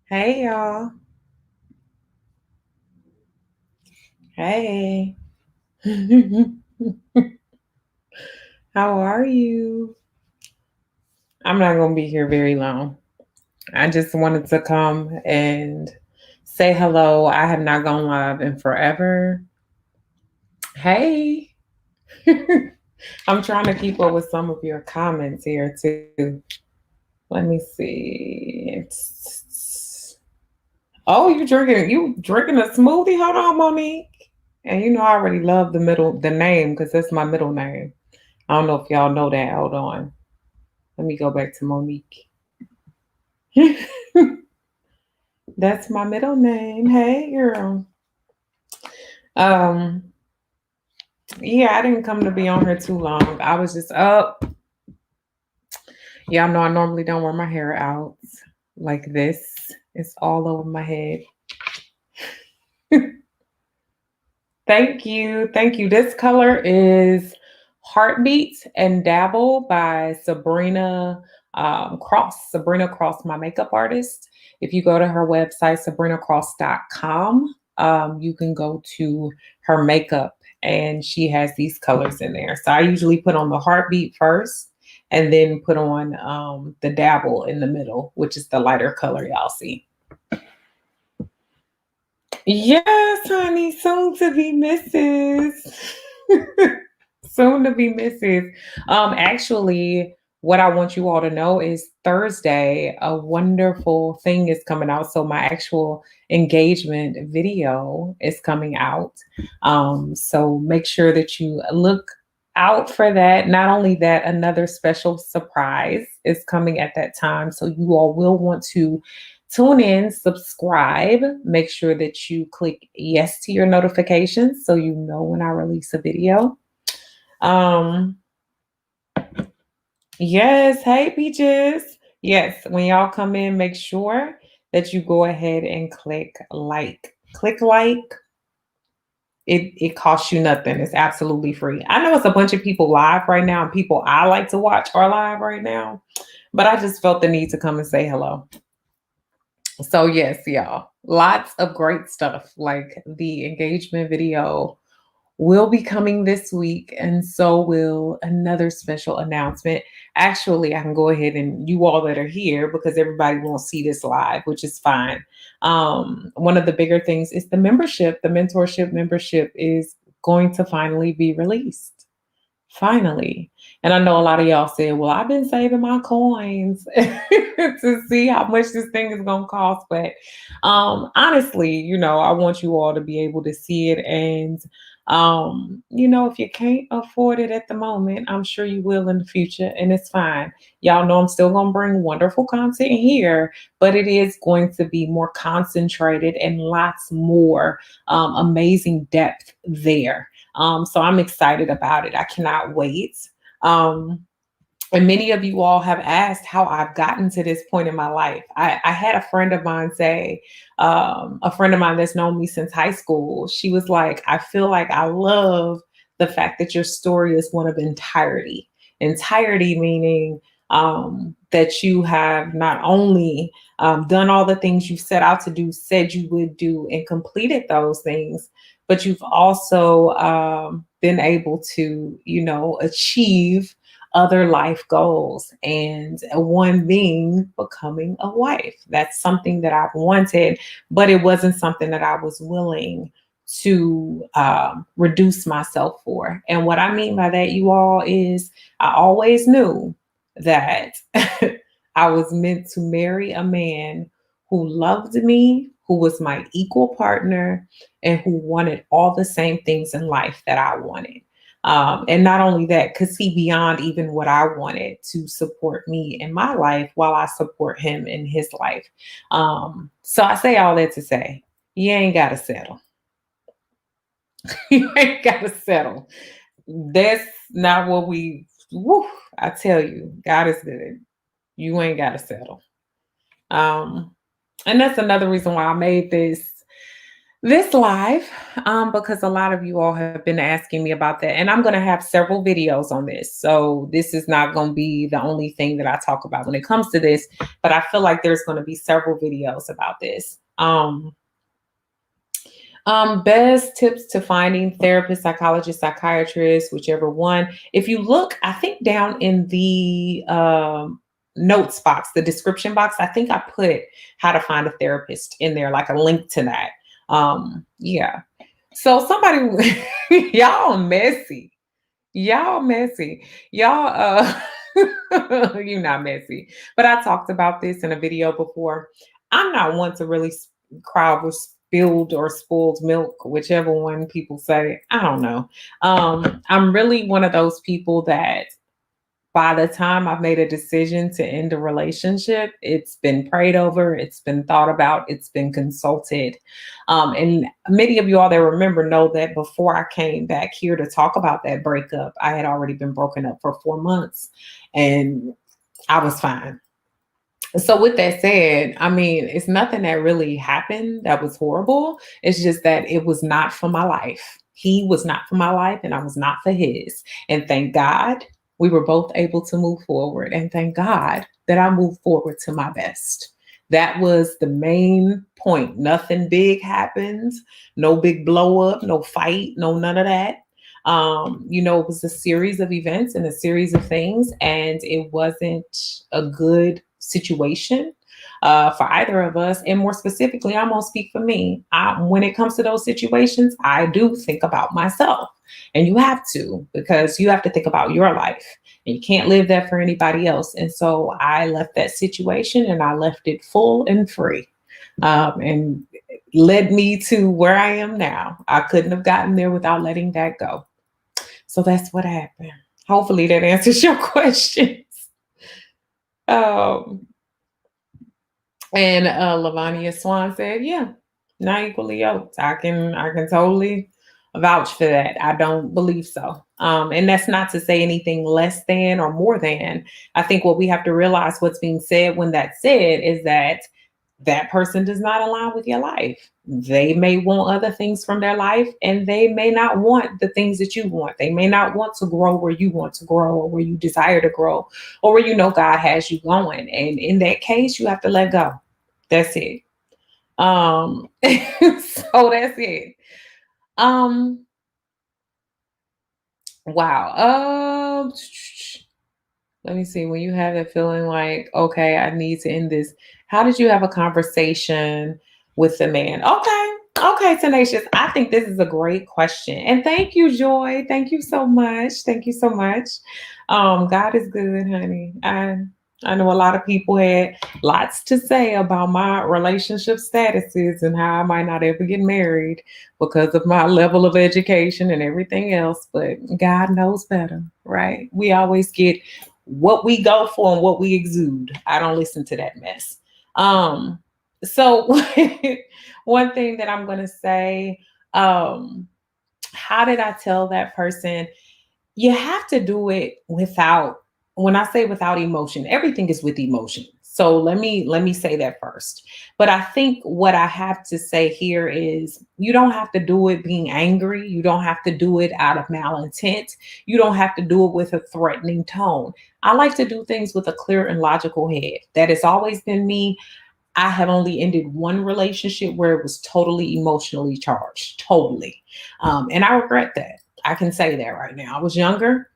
Hey y'all. Hey. How are you? I'm not going to be here very long. I just wanted to come and say hello. I have not gone live in forever. Hey. I'm trying to keep up with some of your comments here too. Let me see. Oh, you drinking a smoothie? Hold on, Monique. And I already love the name because that's my middle name. I don't know if y'all know that. Hold on. Let me go back to Monique. That's my middle name. Hey, girl. Um, yeah, I didn't come to be on here too long. I was just up. Y'all know I normally don't wear my hair out like this. It's all over my head. Thank you. Thank you. This color is Heartbeat and Dabble by Sabrina Cross. Sabrina Cross, my makeup artist. If you go to her website, sabrinacross.com, you can go to her makeup and she has these colors in there. So I usually put on the Heartbeat first and then put on the Dabble in the middle, which is the lighter color y'all see. Yes, honey, soon to be Mrs. Soon to be Mrs. Actually, what I want you all to know is Thursday, a wonderful thing is coming out. So my actual engagement video is coming out. So make sure that you look out for that. Not only that, another special surprise is coming at that time. So you all will want to tune in, subscribe, make sure that you click yes to your notifications so you know when I release a video. Um, yes, hey peaches. Yes, when y'all come in, make sure that you go ahead and click like. Click like. It costs you nothing. It's absolutely free. I know it's a bunch of people live right now and people I like to watch are live right now, but I just felt the need to come and say hello. So yes, y'all, lots of great stuff. Like the engagement video will be coming this week, and so will another special announcement. Actually, I can go ahead and you all that are here because everybody won't see this live, which is fine. One of the bigger things is the membership. The mentorship membership is going to finally be released. Finally. And I know a lot of y'all said, well, I've been saving my coins to see how much this thing is going to cost. But honestly, I want you all to be able to see it. And, if you can't afford it at the moment, I'm sure you will in the future. And it's fine. Y'all know I'm still going to bring wonderful content here, but it is going to be more concentrated and lots more amazing depth there. So I'm excited about it. I cannot wait. Um, and many of you all have asked how I've gotten to this point in my life. I had a friend of mine say, a friend of mine that's known me since high school, she was like, I feel like I love the fact that your story is one of entirety. Entirety meaning that you have not only done all the things you set out to do, said you would do, and completed those things, but you've also been able to, achieve other life goals, and one being becoming a wife. That's something that I've wanted, but it wasn't something that I was willing to reduce myself for. And what I mean by that, you all, is I always knew that I was meant to marry a man who loved me, who was my equal partner, and who wanted all the same things in life that I wanted. And not only that, could see beyond even what I wanted to support me in my life while I support him in his life. So I say all that to say, you ain't got to settle. You ain't got to settle. That's not what woo, I tell you, God is good. You ain't got to settle. Um, and that's another reason why I made this live, because a lot of you all have been asking me about that. And I'm going to have several videos on this. So this is not going to be the only thing that I talk about when it comes to this, but I feel like there's going to be several videos about this. Best tips to finding therapist, psychologist, psychiatrist, whichever one. If you look, I think down in the notes box, the description box, I think I put how to find a therapist in there, like a link to that. Yeah. So somebody, y'all messy. Y'all messy. Y'all, you're not messy. But I talked about this in a video before. I'm not one to really cry over spilled or spoiled milk, whichever one people say. I don't know. I'm really one of those people that by the time I've made a decision to end a relationship, it's been prayed over, it's been thought about, it's been consulted. And many of you all that remember know that before I came back here to talk about that breakup, I had already been broken up for 4 months and I was fine. So with that said, I mean, it's nothing that really happened that was horrible. It's just that it was not for my life. He was not for my life and I was not for his. And thank God we were both able to move forward. And thank God that I moved forward to my best. That was the main point. Nothing big happened, no big blow up, no fight, no none of that. It was a series of events and a series of things, and it wasn't a good situation for either of us. And more specifically, I'm gonna speak for me. When it comes to those situations, I do think about myself, and you have to, because you have to think about your life, and you can't live that for anybody else. And so I left that situation, and I left it full and free, and led me to where I am now. I couldn't have gotten there without letting that go. So that's what happened. Hopefully that answers your questions. Um, and Lavania Swan said, yeah, not equally yoked. I can totally vouch for that. I don't believe so. And that's not to say anything less than or more than. I think what we have to realize, what's being said when that's said, is that that person does not align with your life. They may want other things from their life, and they may not want the things that you want. They may not want to grow where you want to grow, or where you desire to grow, or where you know God has you going. And in that case, you have to let go. That's it. So that's it. Um, wow. Let me see. When you have that feeling like, okay, I need to end this, how did you have a conversation with the man? Okay. Okay, Tenacious. I think this is a great question. And thank you, Joy. Thank you so much. Thank you so much. God is good, honey. I know a lot of people had lots to say about my relationship statuses and how I might not ever get married because of my level of education and everything else. But God knows better, right? We always get what we go for and what we exude. I don't listen to that mess. So one thing that I'm going to say, how did I tell that person? You have to do it without, when I say without emotion, everything is with emotion. So let me say that first. But I think what I have to say here is, you don't have to do it being angry. You don't have to do it out of malintent. You don't have to do it with a threatening tone. I like to do things with a clear and logical head. That has always been me. I have only ended one relationship where it was totally emotionally charged, totally. And I regret that. I can say that right now. I was younger.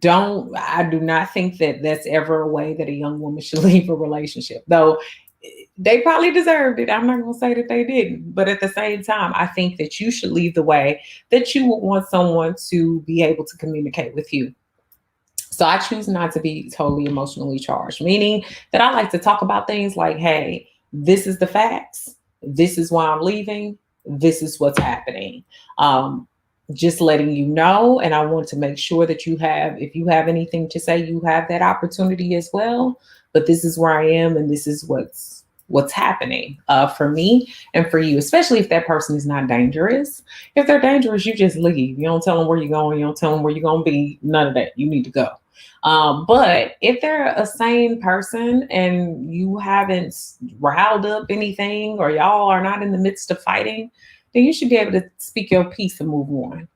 I do not think that that's ever a way that a young woman should leave a relationship, though they probably deserved it. I'm not going to say that they didn't. But at the same time, I think that you should leave the way that you would want someone to be able to communicate with you. So I choose not to be totally emotionally charged, meaning that I like to talk about things like, hey, this is the facts. This is why I'm leaving. This is what's happening. Just letting you know. And I want to make sure that if you have anything to say, you have that opportunity as well. But this is where I am, and this is what's what's happening for me and for you, especially if that person is not dangerous. If they're dangerous, you just leave. You don't tell them where you're going. You don't tell them where you're going to be. None of that. You need to go. But if they're a sane person and you haven't riled up anything or y'all are not in the midst of fighting, then you should be able to speak your piece and move on.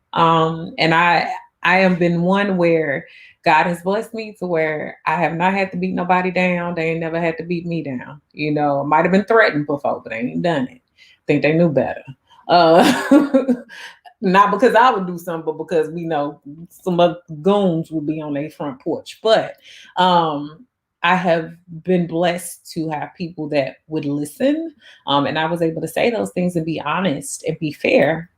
And I have been one where God has blessed me to where I have not had to beat nobody down. They ain't never had to beat me down. You know, I might have been threatened before, but they ain't done it. Think they knew better. Uh, Not because I would do something, but because we know some other goons will be on their front porch. But I have been blessed to have people that would listen. And I was able to say those things and be honest and be fair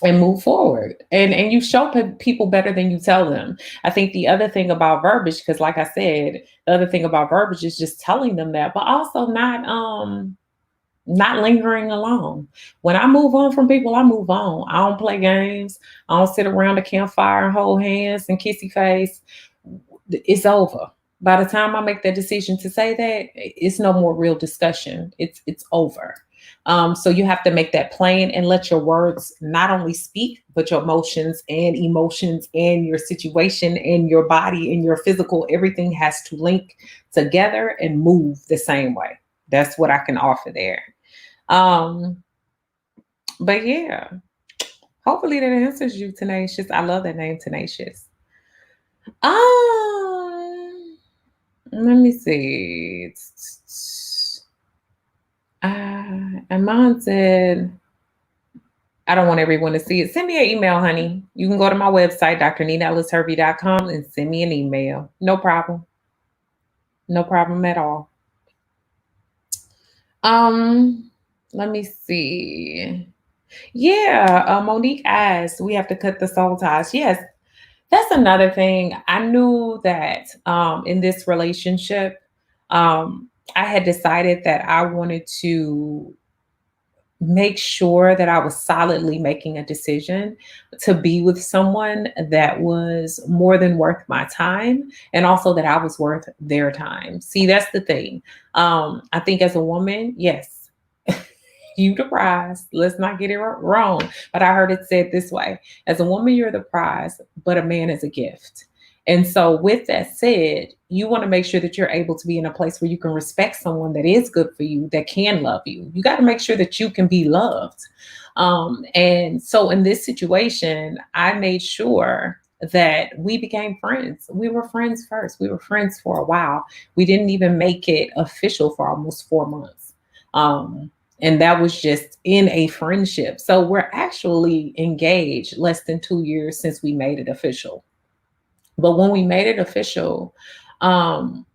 and move forward. And you show people better than you tell them. I think the other thing about verbiage, because like I said, the other thing about verbiage is just telling them that, but also not lingering alone. When I move on from people, I move on. I don't play games. I don't sit around a campfire and hold hands and kissy face. It's over. By the time I make that decision to say that, it's no more real discussion. It's over. So you have to make that plain and let your words not only speak, but your emotions and your situation and your body and your physical, everything has to link together and move the same way. That's what I can offer there. Um, but yeah, hopefully that answers you, Tenacious. I love that name, Tenacious. Let me see. Amon said, I don't want everyone to see it. Send me an email, honey. You can go to my website, drninellishervey.com, and send me an email. No problem. No problem at all. Let me see. Yeah, Monique asked, we have to cut the soul ties. Yes, that's another thing. I knew that in this relationship, I had decided that I wanted to make sure that I was solidly making a decision to be with someone that was more than worth my time and also that I was worth their time. See, that's the thing. I think as a woman, yes, you the prize. Let's not get it wrong. But I heard it said this way: as a woman, you're the prize, but a man is a gift. And so, with that said, you want to make sure that you're able to be in a place where you can respect someone that is good for you, that can love you. You got to make sure that you can be loved. And so, in this situation, I made sure that we became friends. We were friends first. We were friends for a while. We didn't even make it official for almost 4 months. And that was just in a friendship. So we're actually engaged less than 2 years since we made it official. But when we made it official, um,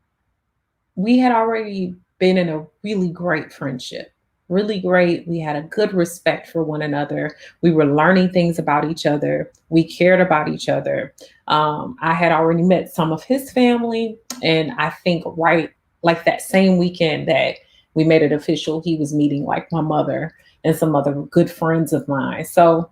we had already been in a really great friendship, really great. We had a good respect for one another. We were learning things about each other. We cared about each other. I had already met some of his family. And I think right like that same weekend that we made it official, he was meeting like my mother and some other good friends of mine. So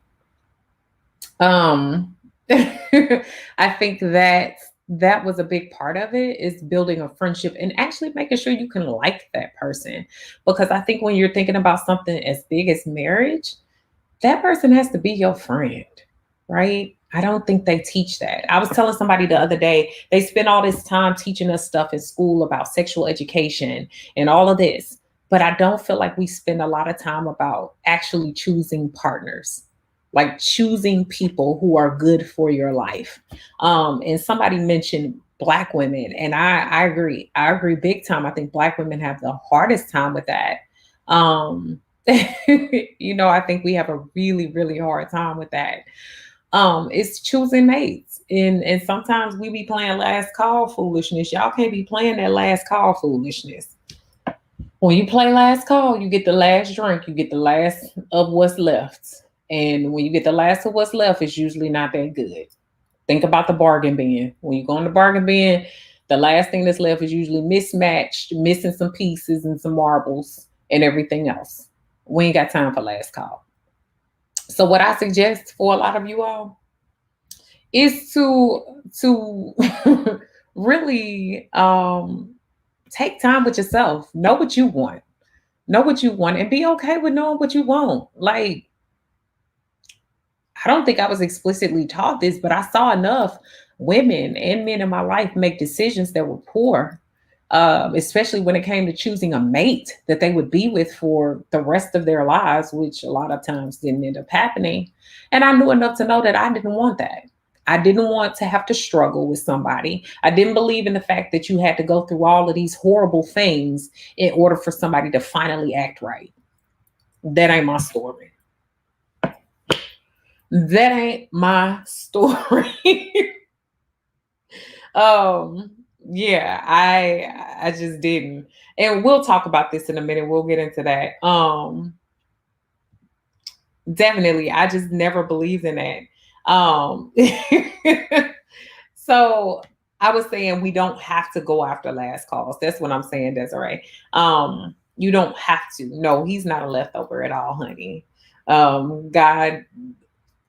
um I think that that was a big part of it, is building a friendship and actually making sure you can like that person. Because I think when you're thinking about something as big as marriage, that person has to be your friend, right? I don't think they teach that. I was telling somebody the other day, they spend all this time teaching us stuff in school about sexual education and all of this, but I don't feel like we spend a lot of time about actually choosing partners, like choosing people who are good for your life. And somebody mentioned Black women, and I agree. I agree big time. I think Black women have the hardest time with that. Um, I think we have a really, really hard time with that. It's choosing mates. And sometimes we be playing last call foolishness. Y'all can't be playing that last call foolishness. When you play last call, you get the last drink, you get the last of what's left. And when you get the last of what's left, it's usually not that good. Think about the bargain bin. When you go in the bargain bin, the last thing that's left is usually mismatched, missing some pieces and some marbles and everything else. We ain't got time for last call. So what I suggest for a lot of you all is to really take time with yourself. Know what you want. Know what you want and be okay with knowing what you want. Like, I don't think I was explicitly taught this, but I saw enough women and men in my life make decisions that were poor, especially when it came to choosing a mate that they would be with for the rest of their lives, which a lot of times didn't end up happening. And I knew enough to know that I didn't want that. I didn't want to have to struggle with somebody. I didn't believe in the fact that you had to go through all of these horrible things in order for somebody to finally act right. That ain't my story. That ain't my story. um, yeah, I just didn't. And we'll talk about this in a minute. We'll get into that. Definitely, I just never believed in that. So I was saying we don't have to go after last calls. That's what I'm saying, Desiree. You don't have to. No, he's not a leftover at all, honey. God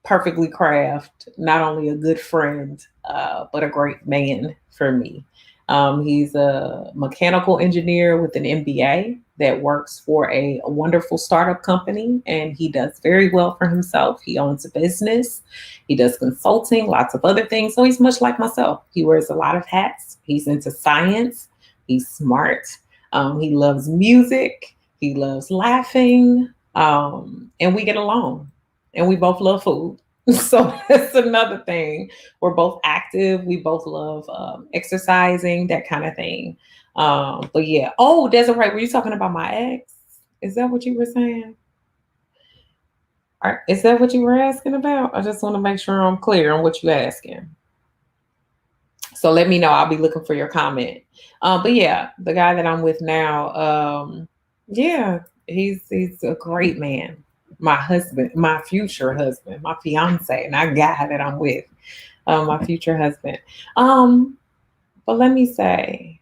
perfectly craft not only a good friend, but a great man for me. He's a mechanical engineer with an MBA that works for a wonderful startup company, and he does very well for himself. He owns a business, he does consulting, lots of other things. So he's much like myself. He wears a lot of hats. He's into science, he's smart, he loves music, he loves laughing, and we get along. And we both love food. So that's another thing. We're both active. We both love exercising, that kind of thing. But yeah. Oh, Desiree, were you talking about my ex? Is that what you were saying? Is that what you were asking about? I just want to make sure I'm clear on what you're asking. So let me know. I'll be looking for your comment. But yeah, the guy that I'm with now, yeah, he's a great man. My husband, my future husband, my fiance, not guy that I'm with, my future husband. But let me say,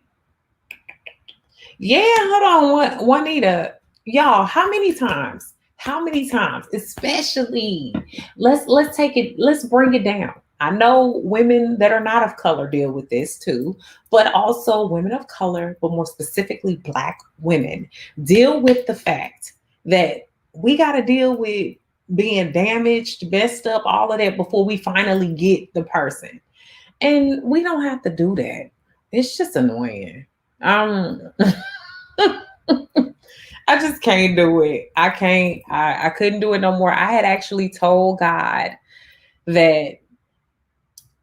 yeah, hold on, Juanita, y'all. How many times? How many times? Especially, let's take it. Let's bring it down. I know women that are not of color deal with this too, but also women of color, but more specifically Black women, deal with the fact that we got to deal with being damaged, messed up, all of that before we finally get the person. And we don't have to do that. It's just annoying. I just can't do it. I can't. I couldn't do it no more. I had actually told God that,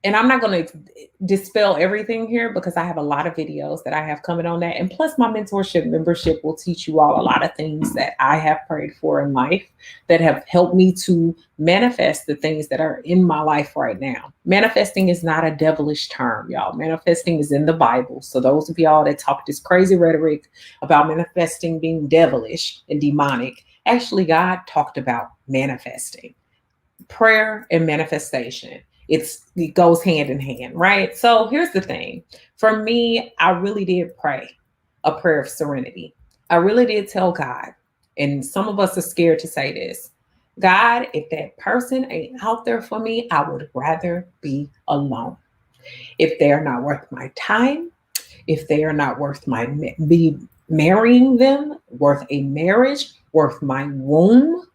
and I'm not going to dispel everything here because I have a lot of videos that I have coming on that. And plus, my mentorship membership will teach you all a lot of things that I have prayed for in life that have helped me to manifest the things that are in my life right now. Manifesting is not a devilish term, y'all. Manifesting is in the Bible. So, those of y'all that talk this crazy rhetoric about manifesting being devilish and demonic, actually, God talked about manifesting, prayer and manifestation. It goes hand in hand, right? So here's the thing. For me, I really did pray a prayer of serenity. I really did tell God, and some of us are scared to say this, God, if that person ain't out there for me, I would rather be alone. If they are not worth my time, if they are not worth be marrying them, worth a marriage, worth my womb,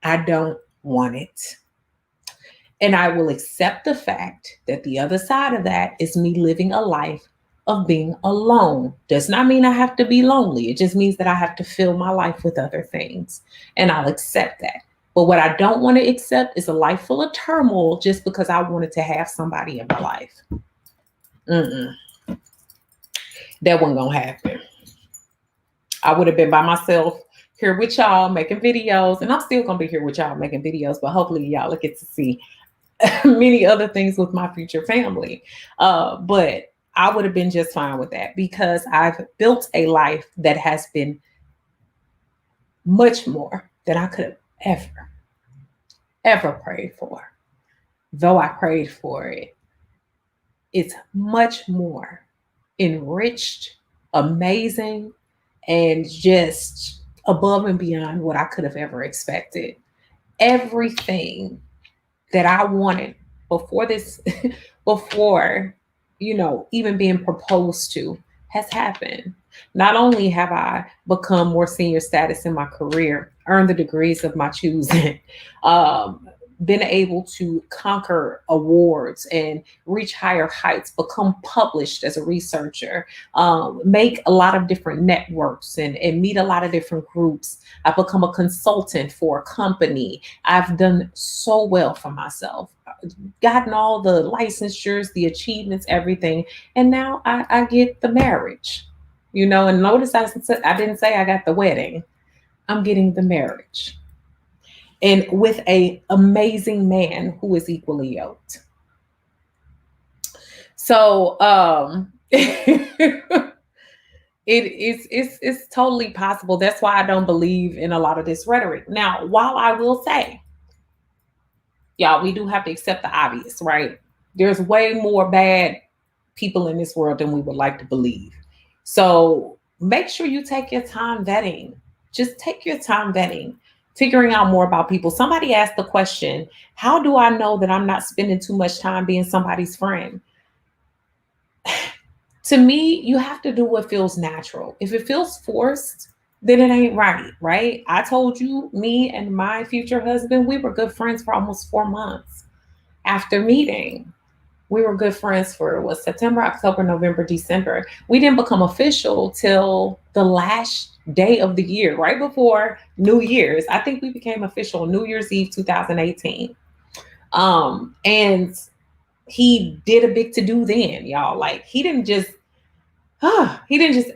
I don't want it. And I will accept the fact that the other side of that is me living a life of being alone. Does not mean I have to be lonely. It just means that I have to fill my life with other things. And I'll accept that. But what I don't want to accept is a life full of turmoil just because I wanted to have somebody in my life. That wasn't going to happen. I would have been by myself here with y'all making videos. And I'm still going to be here with y'all making videos. But hopefully y'all will get to see many other things with my future family. But I would have been just fine with that because I've built a life that has been much more than I could have ever prayed for. Though I prayed for it, it's much more enriched, amazing, and just above and beyond what I could have ever expected. Everything that I wanted before this, before, even being proposed to, has happened. Not only have I become more senior status in my career, earned the degrees of my choosing, um, been able to conquer awards and reach higher heights, become published as a researcher, make a lot of different networks and meet a lot of different groups. I've become a consultant for a company. I've done so well for myself, gotten all the licensures, the achievements, everything. And now I get the marriage, and notice I didn't say I got the wedding. I'm getting the marriage. And with a amazing man who is equally yoked. So it's totally possible. That's why I don't believe in a lot of this rhetoric. Now, while I will say, y'all, we do have to accept the obvious, right? There's way more bad people in this world than we would like to believe. So make sure you take your time vetting. Just take your time vetting, figuring out more about people. Somebody asked the question, how do I know that I'm not spending too much time being somebody's friend? To me, you have to do what feels natural. If it feels forced, then it ain't right, right? I told you, me and my future husband, we were good friends for almost 4 months after meeting. We were good friends for September, October, November, December. We didn't become official till the last day of the year, right before New Year's. I think we became official New Year's Eve 2018. And he did a big to do then, y'all. Like he didn't just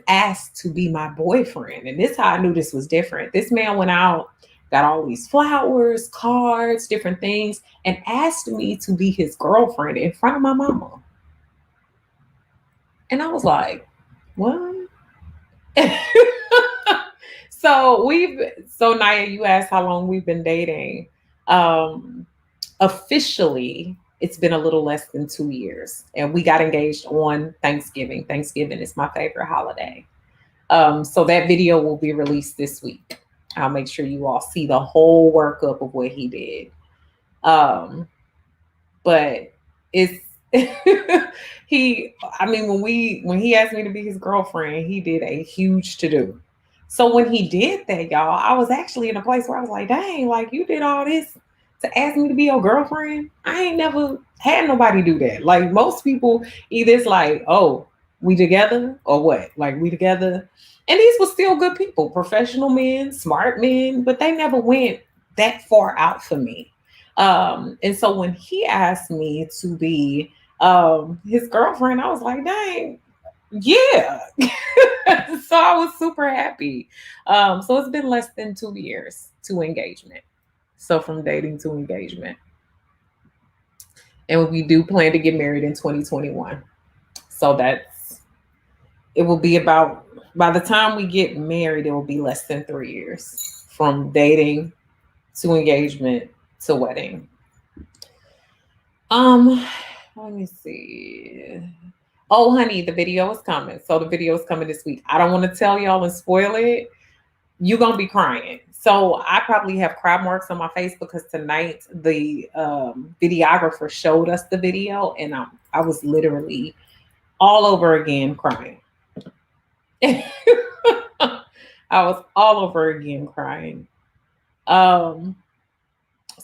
ask to be my boyfriend. And this is how I knew this was different. This man went out, got all these flowers, cards, different things, and asked me to be his girlfriend in front of my mama. And I was like, what? So Naya, you asked how long we've been dating. Officially, it's been a little less than 2 years. And we got engaged on Thanksgiving. Thanksgiving is my favorite holiday. So that video will be released this week. I'll make sure you all see the whole workup of what he did. But it's when he asked me to be his girlfriend, he did a huge to do. So when he did that, y'all, I was actually in a place where I was like, dang, like you did all this to ask me to be your girlfriend. I ain't never had nobody do that. Like most people, either it's like, oh, we together or what? Like we together. And these were still good people, professional men, smart men, but they never went that far out for me. And so when he asked me to be his girlfriend, I was like, dang, yeah. So I was super happy. So it's been less than 2 years to engagement. So from dating to engagement. And we do plan to get married in 2021. So it will be about, by the time we get married, it will be less than 3 years from dating to engagement to wedding. Let me see. Oh, honey, the video is coming. So the video is coming this week. I don't want to tell y'all and spoil it. You're going to be crying. So I probably have cry marks on my face because tonight the videographer showed us the video and I was literally all over again crying. I was all over again crying. So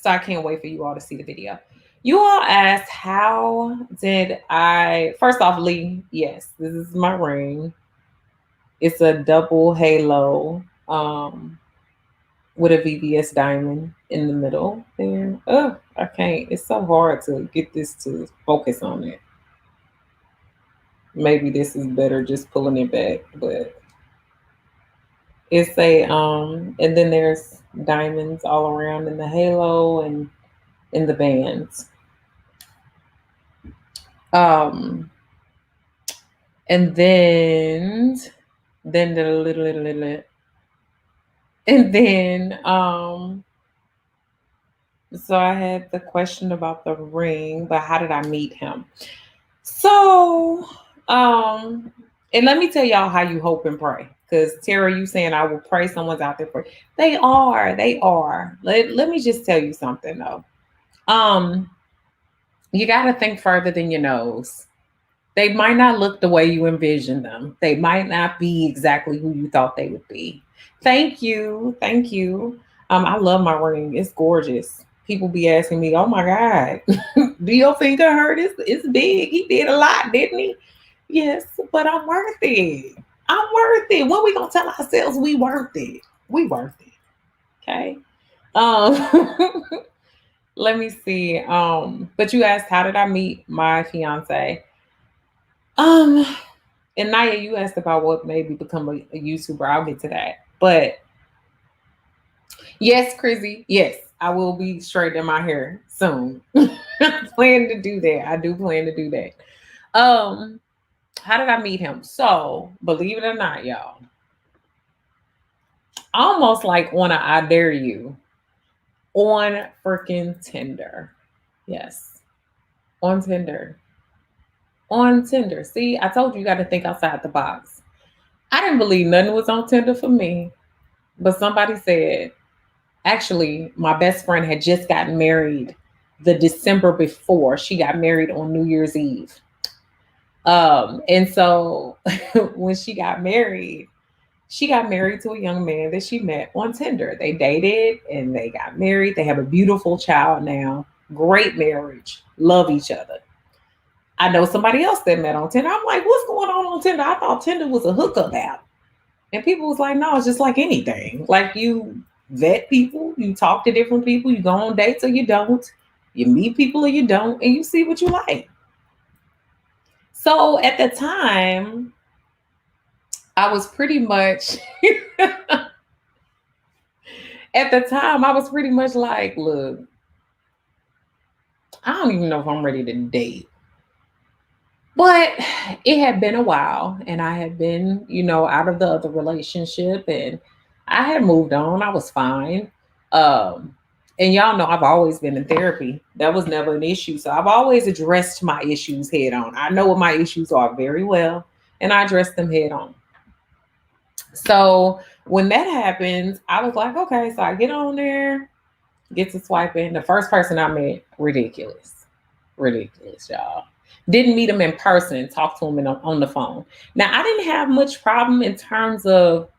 I can't wait for you all to see the video. You all asked, how did I, first off, Lee, yes, this is my ring. It's a double halo with a VVS diamond in the middle there. Oh, I can't. It's so hard to get this to focus on it. Maybe this is better just pulling it back, but it's a and then there's diamonds all around in the halo and in the bands. And then the little and then so I had the question about the ring, but how did I meet him? So and let me tell y'all how you hope and pray. Because Tara, you saying I will pray someone's out there for they are. Let me just tell you something though. You gotta think further than your nose. They might not look the way you envisioned them. They might not be exactly who you thought they would be. Thank you. Thank you. I love my ring. It's gorgeous. People be asking me, oh my God, do your finger hurt? It's big. He did a lot, didn't he? Yes, but I'm worth it. I'm worth it. When we gonna tell ourselves we worth it? We worth it. Okay. Um let me see. But you asked how did I meet my fiance? Um, and Naya, you asked about what made me become a YouTuber. I'll get to that. But yes, Chrissy, yes, I will be straightening my hair soon. I plan to do that. I do plan to do that. Um, how did I meet him? So, believe it or not, y'all, almost like on a I dare you on freaking Tinder. Yes, on Tinder. On Tinder. See, I told you got to think outside the box. I didn't believe nothing was on Tinder for me, but somebody said, actually, my best friend had just gotten married the December before. She got married on New Year's Eve. And so when she got married to a young man that she met on Tinder. They dated and they got married. They have a beautiful child now. Great marriage. Love each other. I know somebody else that met on Tinder. I'm like, what's going on Tinder? I thought Tinder was a hookup app. And people was like, no, it's just like anything. Like you vet people, you talk to different people, you go on dates or you don't, you meet people or you don't, and you see what you like. So at the time, I was pretty much at the time, I was pretty much like, look, I don't even know if I'm ready to date. But it had been a while and I had been, out of the other relationship and I had moved on. I was fine. Um, and y'all know I've always been in therapy. That was never an issue. So I've always addressed my issues head on. I know what my issues are very well and I address them head on. So when that happens, I was like, okay, so I get on there, get to swiping. The first person I met, ridiculous. Ridiculous, y'all. Didn't meet him in person, talked to him on the phone. Now, I didn't have much problem in terms of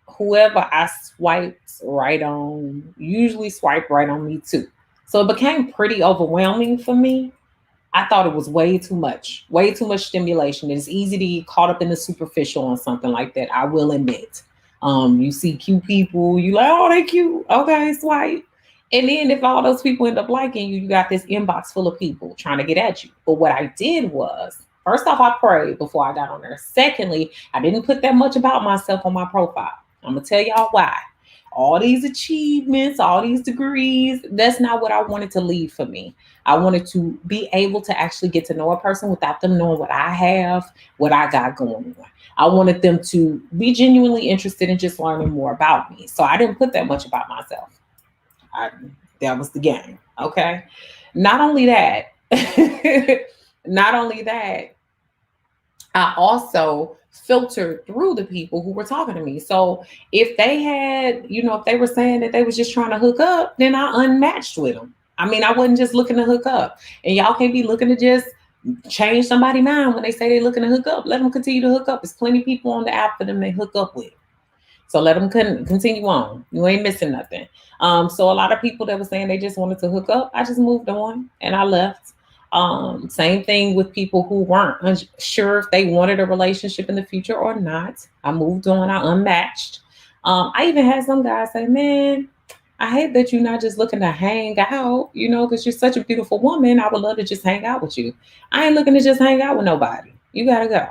whoever I swiped right on, usually swipe right on me too. So it became pretty overwhelming for me. I thought it was way too much stimulation. It's easy to get caught up in the superficial on something like that. I will admit. You see cute people, you like, oh, they cute. Okay, swipe. And then if all those people end up liking you, you got this inbox full of people trying to get at you. But what I did was, first off, I prayed before I got on there. Secondly, I didn't put that much about myself on my profile. I'm gonna tell y'all why. All these achievements, all these degrees, that's not what I wanted to leave for me. I wanted to be able to actually get to know a person without them knowing what I have, what I got going on. I wanted them to be genuinely interested in just learning more about me. So I didn't put that much about myself. I, that was the game. Okay. Not only that, not only that, I also filtered through the people who were talking to me. So if they had, if they were saying that they was just trying to hook up, then I unmatched with them. I mean, I wasn't just looking to hook up. And y'all can't be looking to just change somebody's mind when they say they're looking to hook up. Let them continue to hook up. There's plenty of people on the app for them to hook up with. So let them continue on. You ain't missing nothing. So a lot of people that were saying they just wanted to hook up, I just moved on and I left. Same thing with people who weren't sure if they wanted a relationship in the future or not. I moved on, I unmatched. I even had some guys say, man, I hate that you're not just looking to hang out, because you're such a beautiful woman. I would love to just hang out with you. I ain't looking to just hang out with nobody. You gotta go.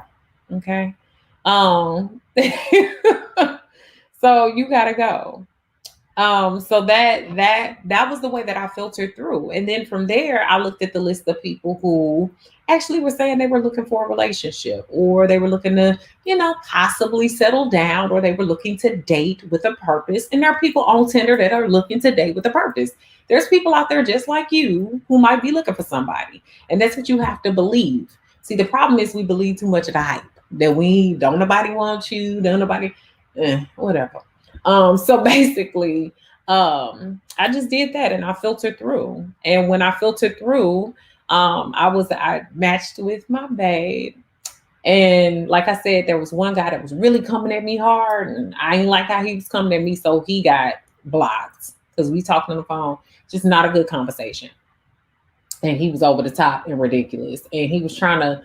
Okay. So you gotta go. So that was the way that I filtered through. And then from there, I looked at the list of people who actually were saying they were looking for a relationship or they were looking to, possibly settle down or they were looking to date with a purpose. And there are people on Tinder that are looking to date with a purpose. There's people out there just like you who might be looking for somebody. And that's what you have to believe. See, the problem is we believe too much of the hype that we don't nobody want you, don't nobody, whatever. So basically, I just did that and I filtered through. And when I filtered through, I matched with my babe. And like I said, there was one guy that was really coming at me hard, and I ain't like how he was coming at me, so he got blocked because we talked on the phone. Just not a good conversation. And he was over the top and ridiculous. And he was trying to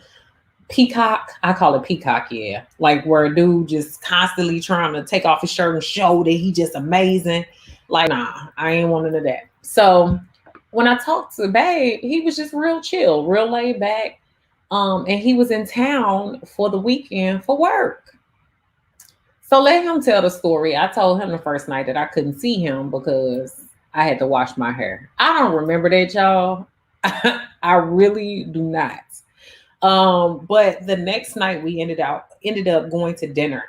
peacock. I call it peacock, yeah. Like where a dude just constantly trying to take off his shirt and show that he just amazing. Like, nah, I ain't wanting of that. So when I talked to Babe, he was just real chill, real laid back. And he was in town for the weekend for work. So let him tell the story. I told him the first night that I couldn't see him because I had to wash my hair. I don't remember that, y'all. I really do not. But the next night we ended up going to dinner.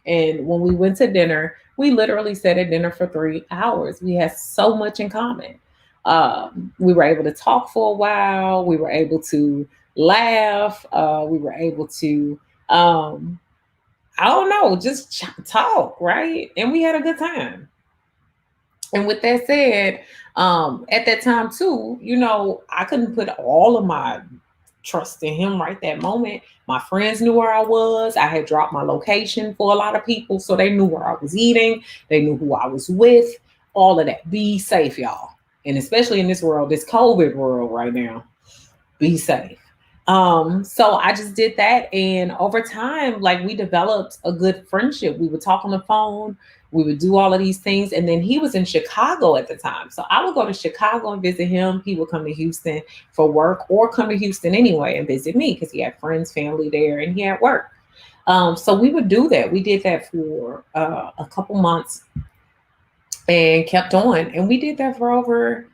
And when we went to dinner, we literally sat at dinner for 3 hours. We had so much in common. We were able to talk for a while. We were able to laugh. We were able to, I don't know, just talk, right? And we had a good time. And with that said, at that time too, I couldn't put all of my trust in him right that moment. My friends knew where I was. I had dropped my location for a lot of people, so they knew where I was eating. They knew who I was with. All of that. Be safe, y'all. And especially in this world, this COVID world right now, be safe. So I just did that, and over time, like we developed a good friendship. We would talk on the phone, we would do all of these things, and then he was in Chicago at the time. So I would go to Chicago and visit him. He would come to Houston for work or come to Houston anyway and visit me because he had friends, family there, and he had work. So we would do that. We did that for a couple months and kept on. And we did that for over,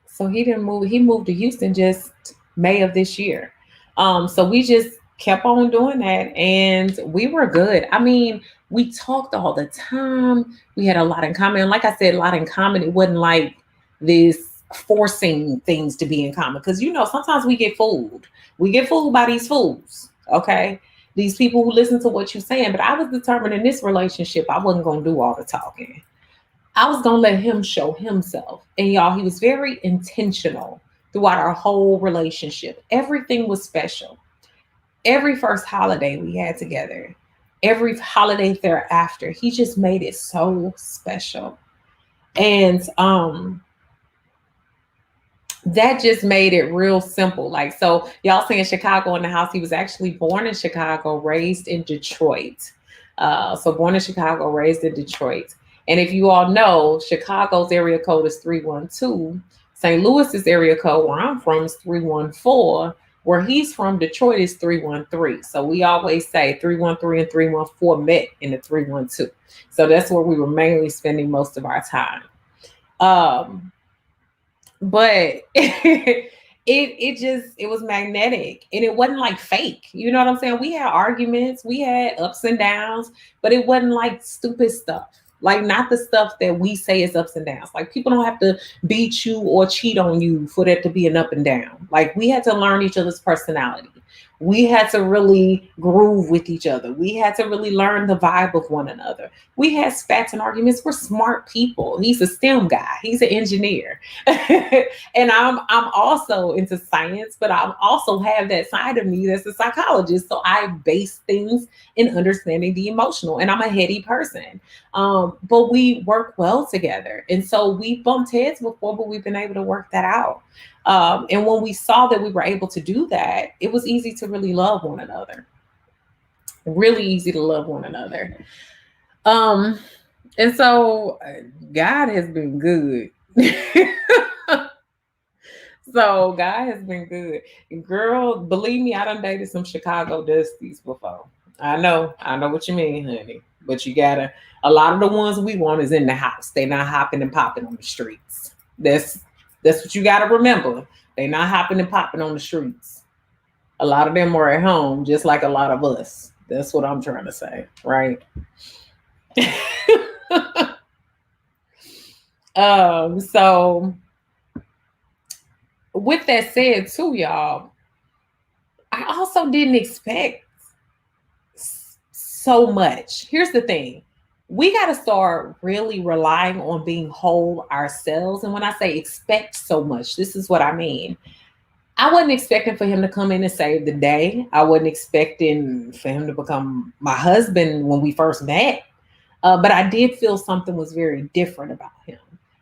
so he didn't move. He moved to Houston just May of this year. So we just kept on doing that, and we were good. I mean, we talked all the time. We had a lot in common. And like I said, a lot in common. It wasn't like this forcing things to be in common. Because sometimes we get fooled. We get fooled by these fools. Okay. These people who listen to what you're saying. But I was determined in this relationship, I wasn't gonna do all the talking. I was going to let him show himself. And y'all, he was very intentional throughout our whole relationship. Everything was special. Every first holiday we had together, every holiday thereafter, he just made it so special. And that just made it real simple. Like, so y'all saying Chicago in the house, he was actually born in Chicago, raised in Detroit. So born in Chicago, raised in Detroit. And if you all know, Chicago's area code is 312. St. Louis's area code where I'm from is 314. Where he's from, Detroit, is 313. So we always say 313 and 314 met in the 312. So that's where we were mainly spending most of our time. But it was magnetic, and it wasn't like fake. You know what I'm saying? We had arguments, we had ups and downs, but it wasn't like stupid stuff. Like, not the stuff that we say is ups and downs. Like, people don't have to beat you or cheat on you for that to be an up and down. Like, we had to learn each other's personality. We had to really groove with each other. We had to really learn the vibe of one another. We had spats and arguments. We're smart people. He's a STEM guy. He's an engineer. And I'm also into science, but I also have that side of me that's a psychologist. So I base things in understanding the emotional, and I'm a heady person. But we work well together. And so we bumped heads before, but we've been able to work that out. And when we saw that we were able to do that, it was easy to really love one another. Really easy to love one another. And so God has been good. So God has been good. Girl, believe me, I done dated some Chicago Dusties before. I know what you mean, honey. But a lot of the ones we want is in the house. They not hopping and popping on the streets. That's what you got to remember. They not hopping and popping on the streets. A lot of them are at home, just like a lot of us. That's what I'm trying to say, right? So with that said too, y'all, I also didn't expect so much. Here's the thing. We got to start really relying on being whole ourselves. And when I say expect so much, this is what I mean. I wasn't expecting for him to come in and save the day. I wasn't expecting for him to become my husband when we first met. But I did feel something was very different about him.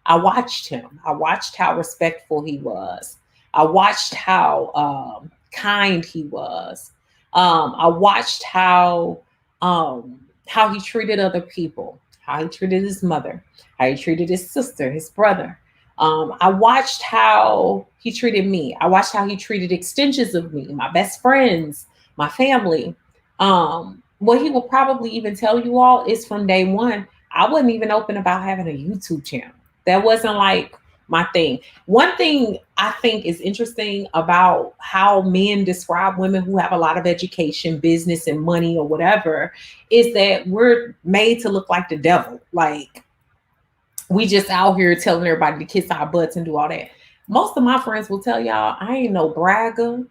I watched him. I watched how respectful he was. I watched how kind he was. I watched how he treated other people, how he treated his mother, how he treated his sister, his brother. I watched how he treated me. I watched how he treated extensions of me, my best friends, my family. What he will probably even tell you all is from day one, I wasn't even open about having a YouTube channel. That wasn't like my thing. One thing I think is interesting about how men describe women who have a lot of education, business, and money or whatever is that we're made to look like the devil. Like we just out here telling everybody to kiss our butts and do all that. Most of my friends will tell y'all I ain't no bragger.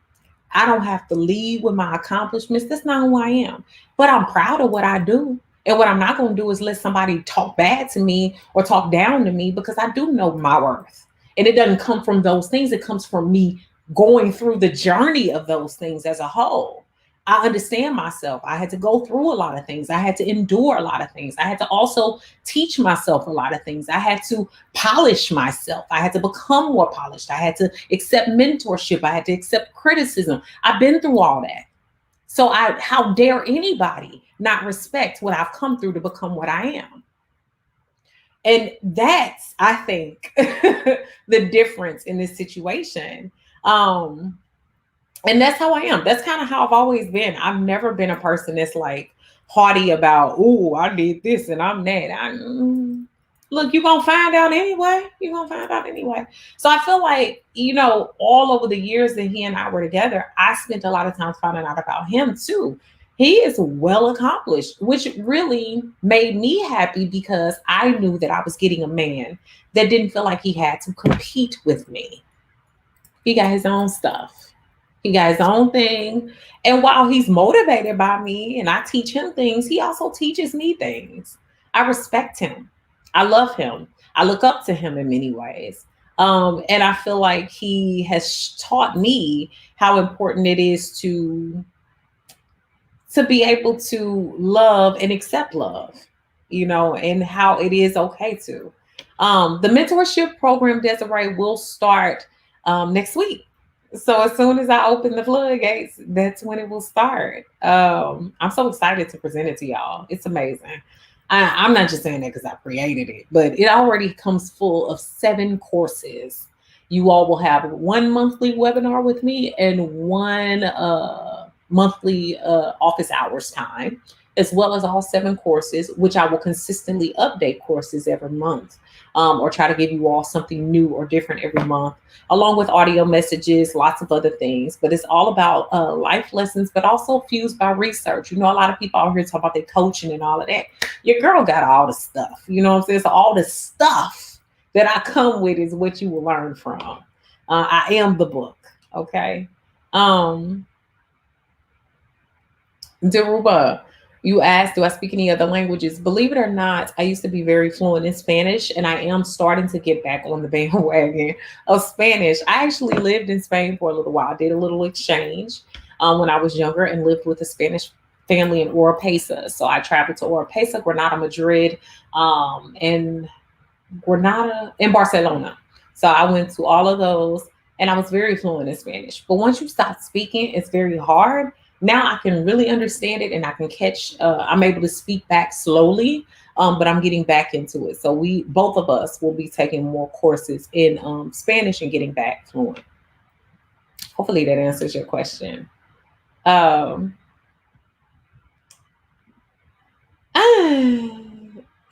I don't have to lead with my accomplishments. That's not who I am. But I'm proud of what I do. And what I'm not going to do is let somebody talk bad to me or talk down to me because I do know my worth. And it doesn't come from those things. It comes from me going through the journey of those things as a whole. I understand myself. I had to go through a lot of things. I had to endure a lot of things. I had to also teach myself a lot of things. I had to polish myself. I had to become more polished. I had to accept mentorship. I had to accept criticism. I've been through all that. So how dare anybody not respect what I've come through to become what I am? And that's, I think, the difference in this situation. And that's how I am. That's kind of how I've always been. I've never been a person that's like haughty about, oh, I did this and I'm that. Look, you're going to find out anyway. You're going to find out anyway. So I feel like, all over the years that he and I were together, I spent a lot of time finding out about him too. He is well accomplished, which really made me happy because I knew that I was getting a man that didn't feel like he had to compete with me. He got his own stuff. He got his own thing. And while he's motivated by me and I teach him things, he also teaches me things. I respect him. I love him. I look up to him in many ways. And I feel like he has taught me how important it is to be able to love and accept love, and how it is okay to. The mentorship program, Desiree, will start next week. So as soon as I open the floodgates, that's when it will start. I'm so excited to present it to y'all. It's amazing. I'm not just saying that because I created it, but it already comes full of 7 courses. You all will have one monthly webinar with me and one monthly office hours time, as well as all 7 courses, which I will consistently update courses every month, or try to give you all something new or different every month, along with audio messages, lots of other things. But it's all about life lessons, but also fused by research. A lot of people out here talk about their coaching and all of that. Your girl got all the stuff. You know what I'm saying? So all the stuff that I come with is what you will learn from. I am the book. Okay. Daruba, you asked, do I speak any other languages? Believe it or not, I used to be very fluent in Spanish, and I am starting to get back on the bandwagon of Spanish. I actually lived in Spain for a little while. I did a little exchange when I was younger and lived with a Spanish family in Oropesa. So I traveled to Oropesa, Granada, Madrid, and Granada, and Barcelona. So I went to all of those, and I was very fluent in Spanish. But once you stop speaking, it's very hard. Now I can really understand it and I can catch, I'm able to speak back slowly, but I'm getting back into it. So both of us will be taking more courses in Spanish and getting back fluent. Hopefully that answers your question.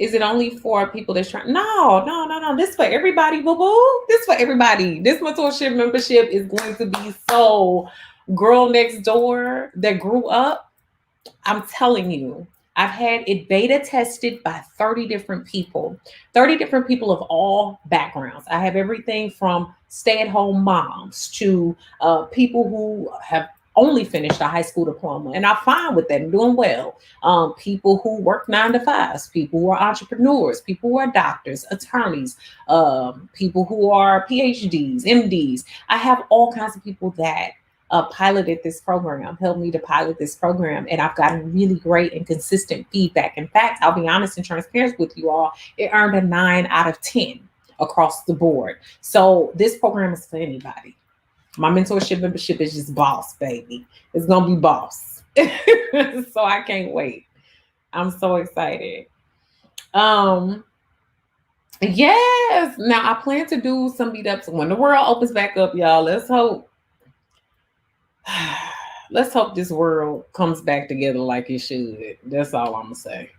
Is it only for people that's trying? No. This is for everybody, boo-boo. This is for everybody. This mentorship membership is going to be so girl next door that grew up. I'm telling you, I've had it beta tested by 30 different people of all backgrounds. I have everything from stay-at-home moms to people who have only finished a high school diploma, and I'm fine with that. I'm doing well. People who work 9 to 5s, people who are entrepreneurs, people who are doctors, attorneys, people who are PhDs, MDs. I have all kinds of people that piloted this program, helped me to pilot this program, and I've gotten really great and consistent feedback. In fact, I'll be honest and transparent with you all, it earned a 9 out of 10 across the board. So this program is for anybody. My mentorship membership is just boss, baby. It's gonna be boss. So I can't wait. I'm so excited. Um, yes. Now I plan to do some meetups when the world opens back up, y'all. Let's hope. Let's hope this world comes back together like it should. That's all I'm gonna say.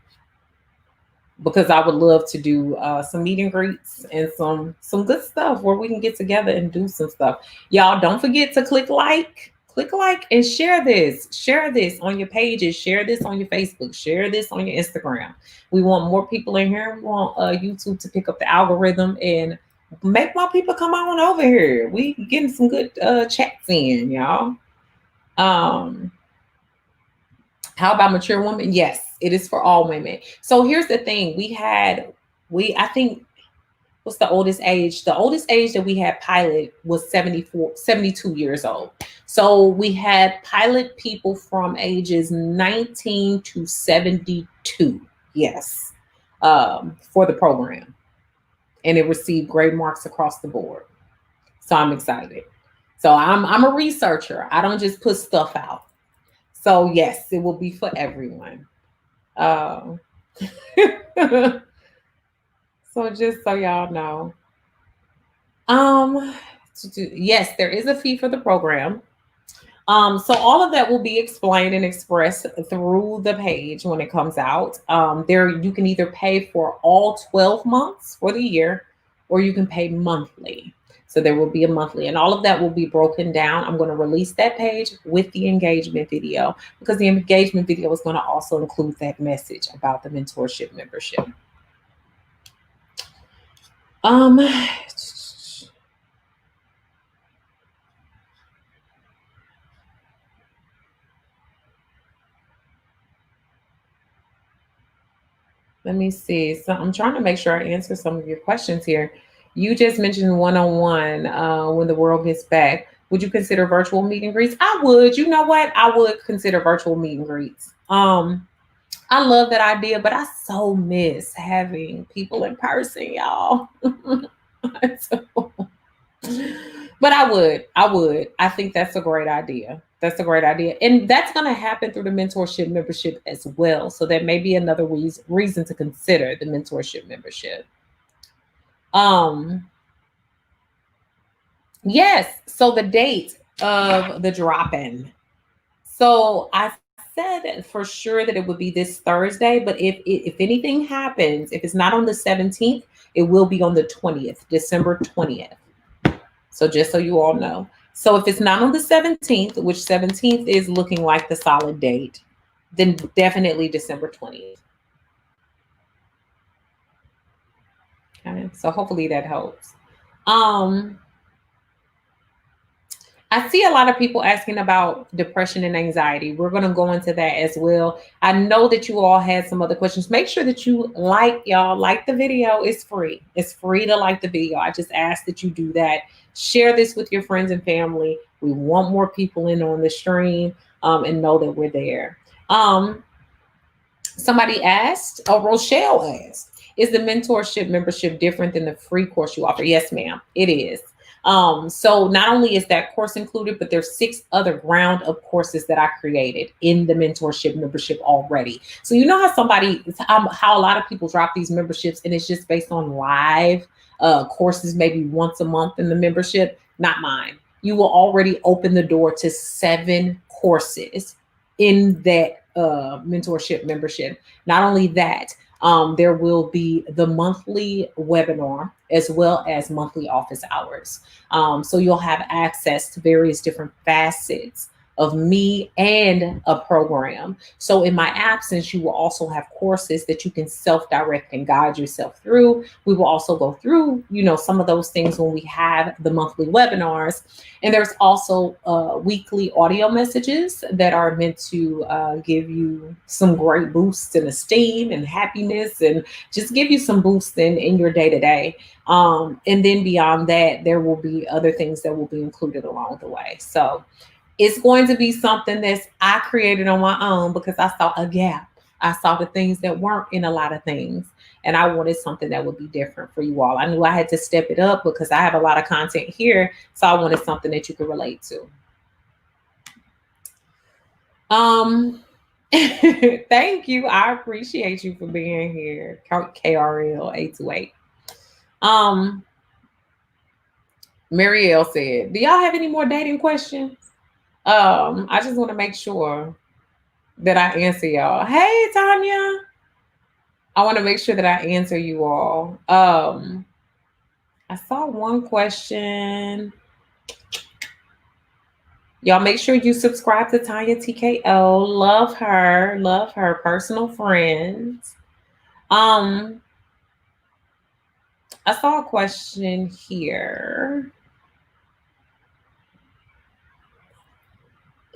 Because I would love to do some meet and greets and some good stuff where we can get together and do some stuff. Y'all don't forget to click like and share this. Share this on your pages, share this on your Facebook, share this on your Instagram. We want more people in here. We want YouTube to pick up the algorithm and make more people come on over here. We getting some good chats in, y'all. Um, how about mature women? Yes, it is for all women. So here's the thing. I think, what's the oldest age? The oldest age that we had pilot was 72 years old. So we had pilot people from ages 19 to 72. Yes. For the program. And it received grade marks across the board. So I'm excited. So I'm a researcher. I don't just put stuff out. So yes, it will be for everyone. Uh, so just so y'all know. Um, yes, there is a fee for the program. So all of that will be explained and expressed through the page when it comes out. There you can either pay for all 12 months for the year, or you can pay monthly. So there will be a monthly, and all of that will be broken down. I'm going to release that page with the engagement video, because the engagement video is going to also include that message about the mentorship membership. Let me see. So I'm trying to make sure I answer some of your questions here. You just mentioned one-on-one when the world gets back. Would you consider virtual meet and greets? I would. You know what? I would consider virtual meet and greets. I love that idea, but I so miss having people in person, y'all. So, but I would. I think that's a great idea. That's a great idea. And that's going to happen through the mentorship membership as well. So that may be another reason to consider the mentorship membership. Yes. So the date of the drop-in. So I said for sure that it would be this Thursday, but if anything happens, if it's not on the 17th, it will be on the 20th, December 20th. So just so you all know. So if it's not on the 17th, which 17th is looking like the solid date, then definitely December 20th. Okay, so hopefully that helps. I see a lot of people asking about depression and anxiety. We're going to go into that as well. I know that you all had some other questions. Make sure that you like the video. It's free. It's free to like the video. I just ask that you do that. Share this with your friends and family. We want more people in on the stream and know that we're there. Somebody asked, Rochelle asked, is the mentorship membership different than the free course you offer? Yes, ma'am, it is. So not only is that course included, but there's 6 other ground up courses that I created in the mentorship membership already. So you know how a lot of people drop these memberships and it's just based on live courses, maybe once a month in the membership. Not mine. You will already open the door to 7 courses in that mentorship membership. Not only that, there will be the monthly webinar as well as monthly office hours. So you'll have access to various different facets of me and a program. So in my absence, you will also have courses that you can self-direct and guide yourself through. We will also go through, some of those things when we have the monthly webinars. And there's also weekly audio messages that are meant to give you some great boosts in esteem and happiness, and just give you some boost in your day to day. And then beyond that, there will be other things that will be included along the way. So it's going to be something that's I created on my own because I saw a gap. I saw the things that weren't in a lot of things. And I wanted something that would be different for you all. I knew I had to step it up because I have a lot of content here. So I wanted something that you could relate to. Thank you. I appreciate you for being here. KRL 828. Marielle said, do y'all have any more dating questions? I just want to make sure that I answer y'all. Hey, Tanya. I want to make sure that I answer you all. I saw one question. Y'all make sure you subscribe to Tanya TKO. Love her personal friends. I saw a question here.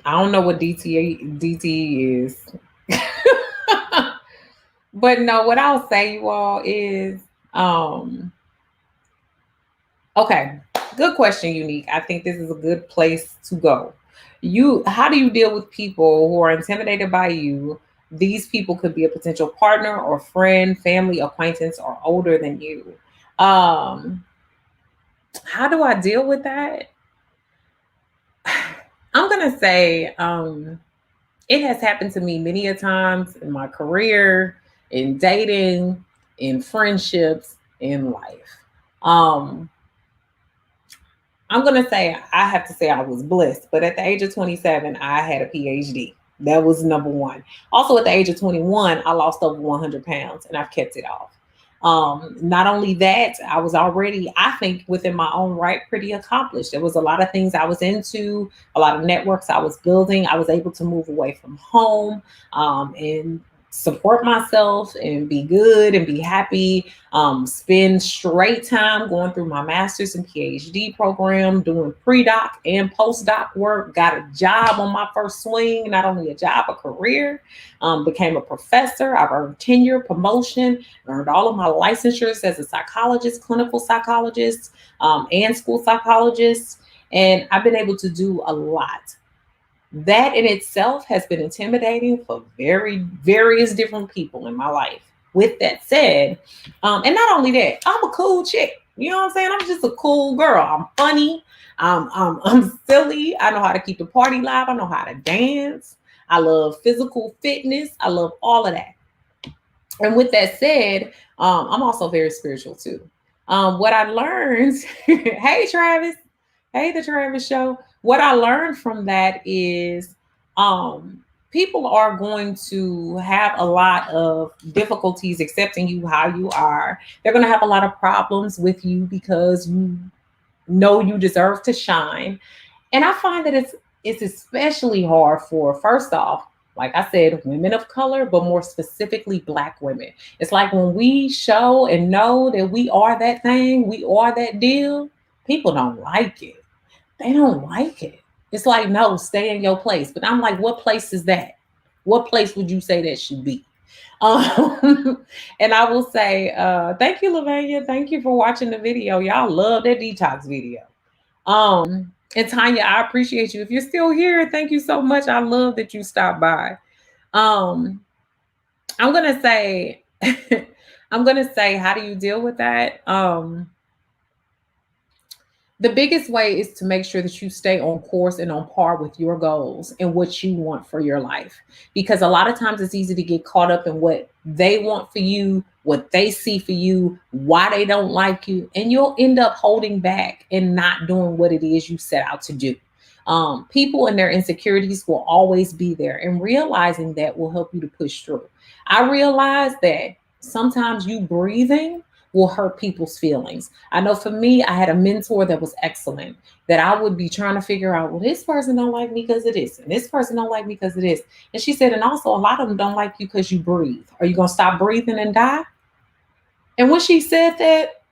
I don't know what DT is. But no, what I'll say, you all, is okay, good question, Unique. I think this is a good place to go. How do you deal with people who are intimidated by you? These people could be a potential partner or friend, family, acquaintance, or older than you. How do I deal with that? I'm gonna say it has happened to me many a times in my career, in dating, in friendships, in life. I'm going to say, I have to say I was blessed, but at the age of 27, I had a PhD. That was number one. Also, at the age of 21, I lost over 100 pounds and I've kept it off. Not only that, I was already, I think, within my own right, pretty accomplished. There was a lot of things I was into, a lot of networks I was building. I was able to move away from home and support myself and be good and be happy, spend straight time going through my master's and PhD program, doing pre-doc and post-doc work, got a job on my first swing, not only a job, a career, became a professor. I've earned tenure, promotion, earned all of my licensures as a psychologist, clinical psychologist, and school psychologist. And I've been able to do a lot. That in itself has been intimidating for various different people in my life. With that said, and not only that, I'm a cool chick. You know what I'm saying? I'm just a cool girl. I'm funny. I'm silly. I know how to keep the party live. I know how to dance. I love physical fitness. I love all of that. And with that said, I'm also very spiritual too. What I learned, hey Travis, hey the Travis Show. What I learned from that is people are going to have a lot of difficulties accepting you how you are. They're going to have a lot of problems with you because you know you deserve to shine. And I find that it's especially hard for, first off, like I said, women of color, but more specifically Black women. It's like when we show and know that we are that thing, we are that deal, people don't like it. They don't like it. It's like, no, stay in your place. But I'm like, what place is that? What place would you say that should be? And I will say, thank you, Lavanya. Thank you for watching the video. Y'all love that detox video. And Tanya, I appreciate you. If you're still here, thank you so much. I love that you stopped by. I'm gonna say, how do you deal with that? The biggest way is to make sure that you stay on course and on par with your goals and what you want for your life. Because a lot of times it's easy to get caught up in what they want for you, what they see for you, why they don't like you, and you'll end up holding back and not doing what it is you set out to do. People and their insecurities will always be there, and realizing that will help you to push through. I realize that sometimes you breathing will hurt people's feelings. I know for me, I had a mentor that was excellent, that I would be trying to figure out, well, this person don't like me because of this, and this person don't like me because of this. And she said, and also a lot of them don't like you because you breathe. Are you gonna stop breathing and die? And when she said that,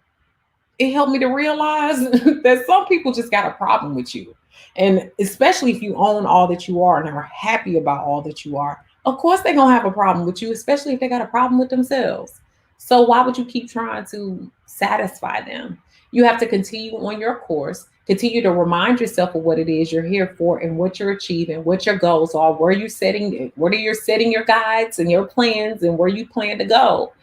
it helped me to realize that some people just got a problem with you. And especially if you own all that you are and are happy about all that you are, of course they're going to have a problem with you, especially if they got a problem with themselves. So why would you keep trying to satisfy them? You have to continue on your course, continue to remind yourself of what it is you're here for and what you're achieving, what your goals are, where you're setting your guides and your plans and where you plan to go,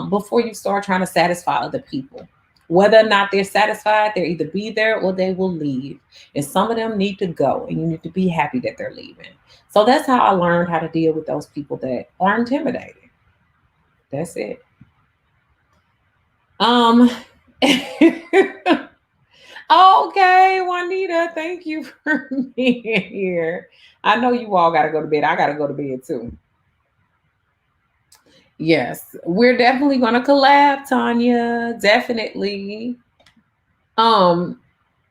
before you start trying to satisfy other people. Whether or not they're satisfied, they'll either be there or they will leave. And some of them need to go, and you need to be happy that they're leaving. So that's how I learned how to deal with those people that are intimidating. That's it. Um okay, Juanita, thank you for being here. I know you all gotta go to bed. I gotta go to bed too. Yes, we're definitely gonna collab, Tanya. Definitely. Um,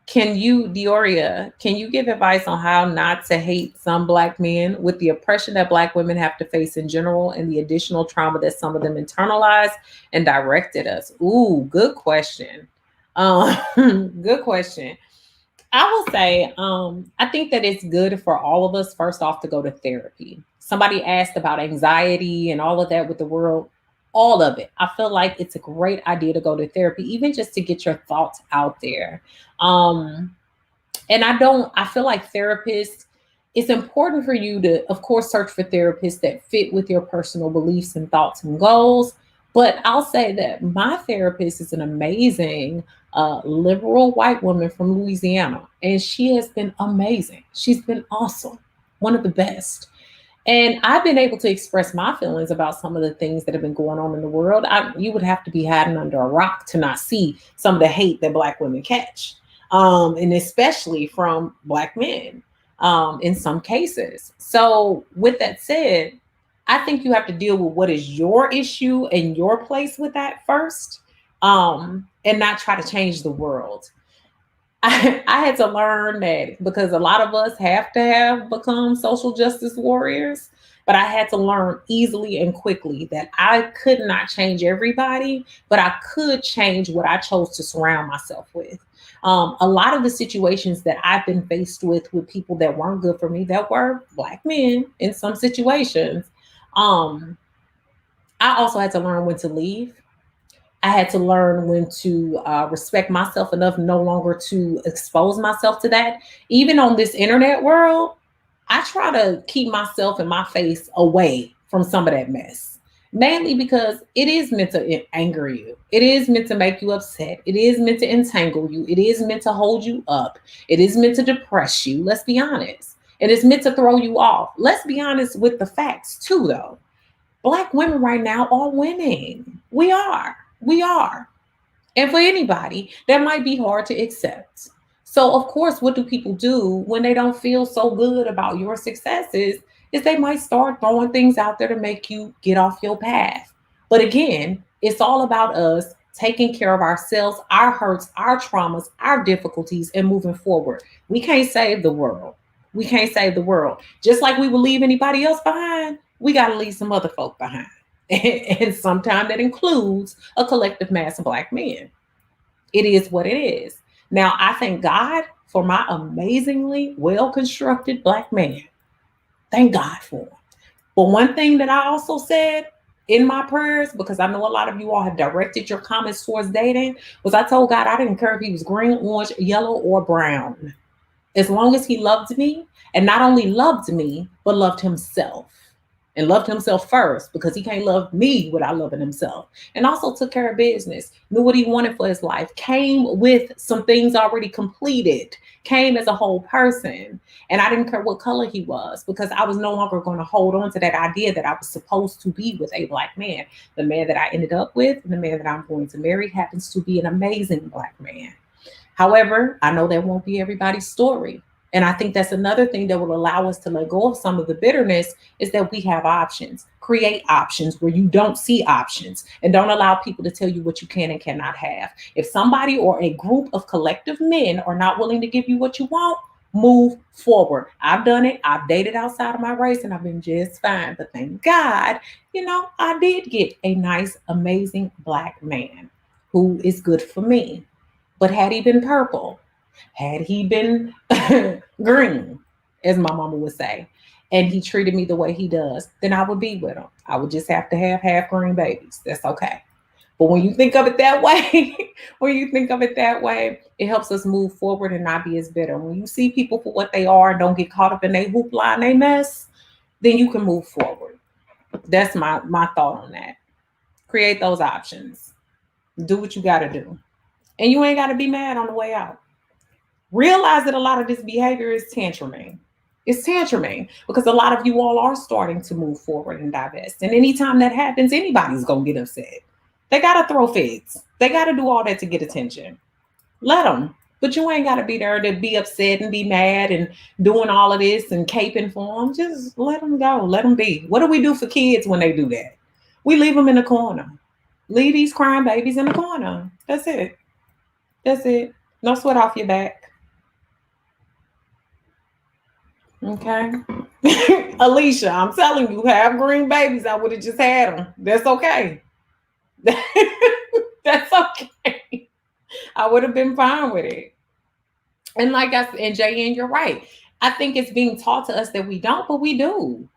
Can you, Dioria, can you give advice on how not to hate some Black men with the oppression that Black women have to face in general and the additional trauma that some of them internalized and directed us? Ooh, good question. Um, good question. I will say, I think that it's good for all of us, first off, to go to therapy. Somebody asked about anxiety and all of that with the world, all of it. I feel like it's a great idea to go to therapy, even just to get your thoughts out there. Um, and I feel like therapists, it's important for you to, of course, search for therapists that fit with your personal beliefs and thoughts and goals. But I'll say that my therapist is an amazing liberal white woman from Louisiana, and she has been amazing. She's been awesome, one of the best. And I've been able to express my feelings about some of the things that have been going on in the world. You would have to be hiding under a rock to not see some of the hate that Black women catch, and especially from Black men, in some cases. So, with that said, I think you have to deal with what is your issue and your place with that first, and not try to change the world. I had to learn that because a lot of us have to have become social justice warriors, but I had to learn easily and quickly that I could not change everybody, but I could change what I chose to surround myself with. A lot of the situations that I've been faced with people that weren't good for me, that were Black men in some situations, um, I also had to learn when to leave. I had to learn when to respect myself enough no longer to expose myself to that. Even on this internet world, I try to keep myself and my face away from some of that mess. Mainly because it is meant to anger you. It is meant to make you upset. It is meant to entangle you. It is meant to hold you up. It is meant to depress you. Let's be honest. It is meant to throw you off. Let's be honest with the facts too, though. Black women right now are winning. We are. We are. And for anybody, that might be hard to accept. So, of course, what do people do when they don't feel so good about your successes? Is they might start throwing things out there to make you get off your path. But again, it's all about us taking care of ourselves, our hurts, our traumas, our difficulties, and moving forward. We can't save the world. We can't save the world. Just like we will leave anybody else behind, we got to leave some other folk behind. And sometimes that includes a collective mass of Black men. It is what it is. Now, I thank God for my amazingly well constructed Black man. Thank God for him. But one thing that I also said in my prayers, because I know a lot of you all have directed your comments towards dating, was I told God I didn't care if he was green, orange, yellow, or brown. As long as he loved me, and not only loved me, but loved himself. And loved himself first, because he can't love me without loving himself. And also took care of business, knew what he wanted for his life, came with some things already completed, came as a whole person. And I didn't care what color he was, because I was no longer going to hold on to that idea that I was supposed to be with a Black man. The man that I ended up with, and the man that I'm going to marry, happens to be an amazing Black man. However, I know that won't be everybody's story. And I think that's another thing that will allow us to let go of some of the bitterness is that we have options. Create options where you don't see options, and don't allow people to tell you what you can and cannot have. If somebody or a group of collective men are not willing to give you what you want, move forward. I've done it. I've dated outside of my race and I've been just fine. But thank God, I did get a nice, amazing black man who is good for me. But had he been purple, had he been green, as my mama would say, and he treated me the way he does, then I would be with him. I would just have to have half green babies. That's okay. But when you think of it that way, it helps us move forward and not be as bitter. When you see people for what they are and don't get caught up in their hoopla and they mess, then you can move forward. That's my thought on that. Create those options. Do what you got to do. And you ain't got to be mad on the way out. Realize that a lot of this behavior is tantruming. It's tantruming because a lot of you all are starting to move forward and divest. And anytime that happens, anybody's going to get upset. They got to throw fits. They got to do all that to get attention. Let them. But you ain't got to be there to be upset and be mad and doing all of this and caping for them. Just let them go. Let them be. What do we do for kids when they do that? We leave them in the corner. Leave these crying babies in the corner. That's it. That's it. No sweat off your back. Okay. Alicia, I'm telling you, have green babies. I would have just had them. That's okay. That's okay. I would have been fine with it. And like I said, and JN, you're right. I think it's being taught to us that we don't, but we do.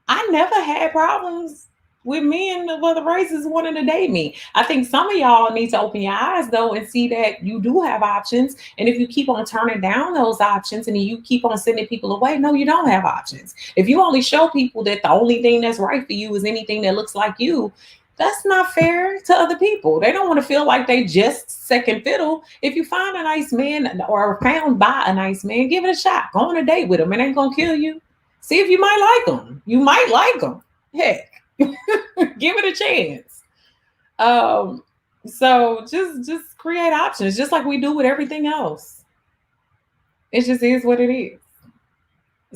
I never had problems with men of other races wanting to date me. I think some of y'all need to open your eyes though and see that you do have options. And if you keep on turning down those options and you keep on sending people away, no, you don't have options. If you only show people that the only thing that's right for you is anything that looks like you, that's not fair to other people. They don't want to feel like they just second fiddle. If you find a nice man or found by a nice man, give it a shot. Go on a date with him. It ain't gonna kill you. See if you might like him. You might like him. Heck. Give it a chance. So just create options, just like we do with everything else. It just is what it is.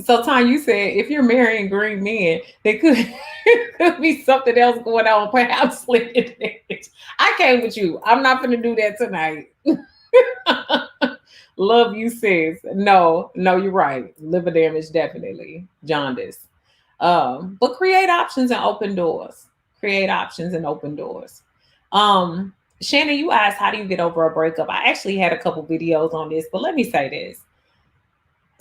So, Tanya, you said if you're marrying green men, there could be something else going on, perhaps living damage. I came with you. I'm not going to do that tonight. Love you, sis. No, you're right. Liver damage, definitely. Jaundice. But create options and open doors. Create options and open doors. Shannon, you asked, how do you get over a breakup? I actually had a couple videos on this, but let me say this.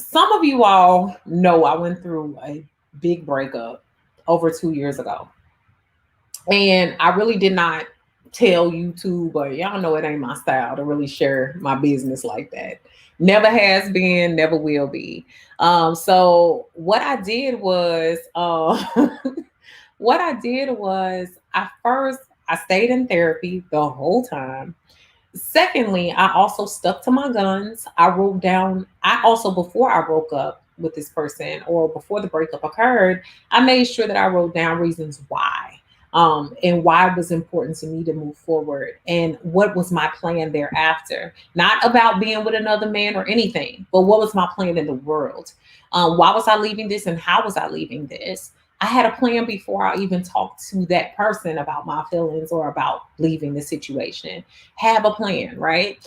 Some of you all know I went through a big breakup over 2 years ago. And I really did not tell YouTube, but y'all know it ain't my style to really share my business like that. Never has been, never will be. So what I did was, I stayed in therapy the whole time. Secondly, I also stuck to my guns. I wrote down, before I broke up with this person or before the breakup occurred, I made sure that I wrote down reasons why. And why it was important to me to move forward and what was my plan thereafter. Not about being with another man or anything, but what was my plan in the world? Why was I leaving this and how was I leaving this? I had a plan before I even talked to that person about my feelings or about leaving the situation. Have a plan, right?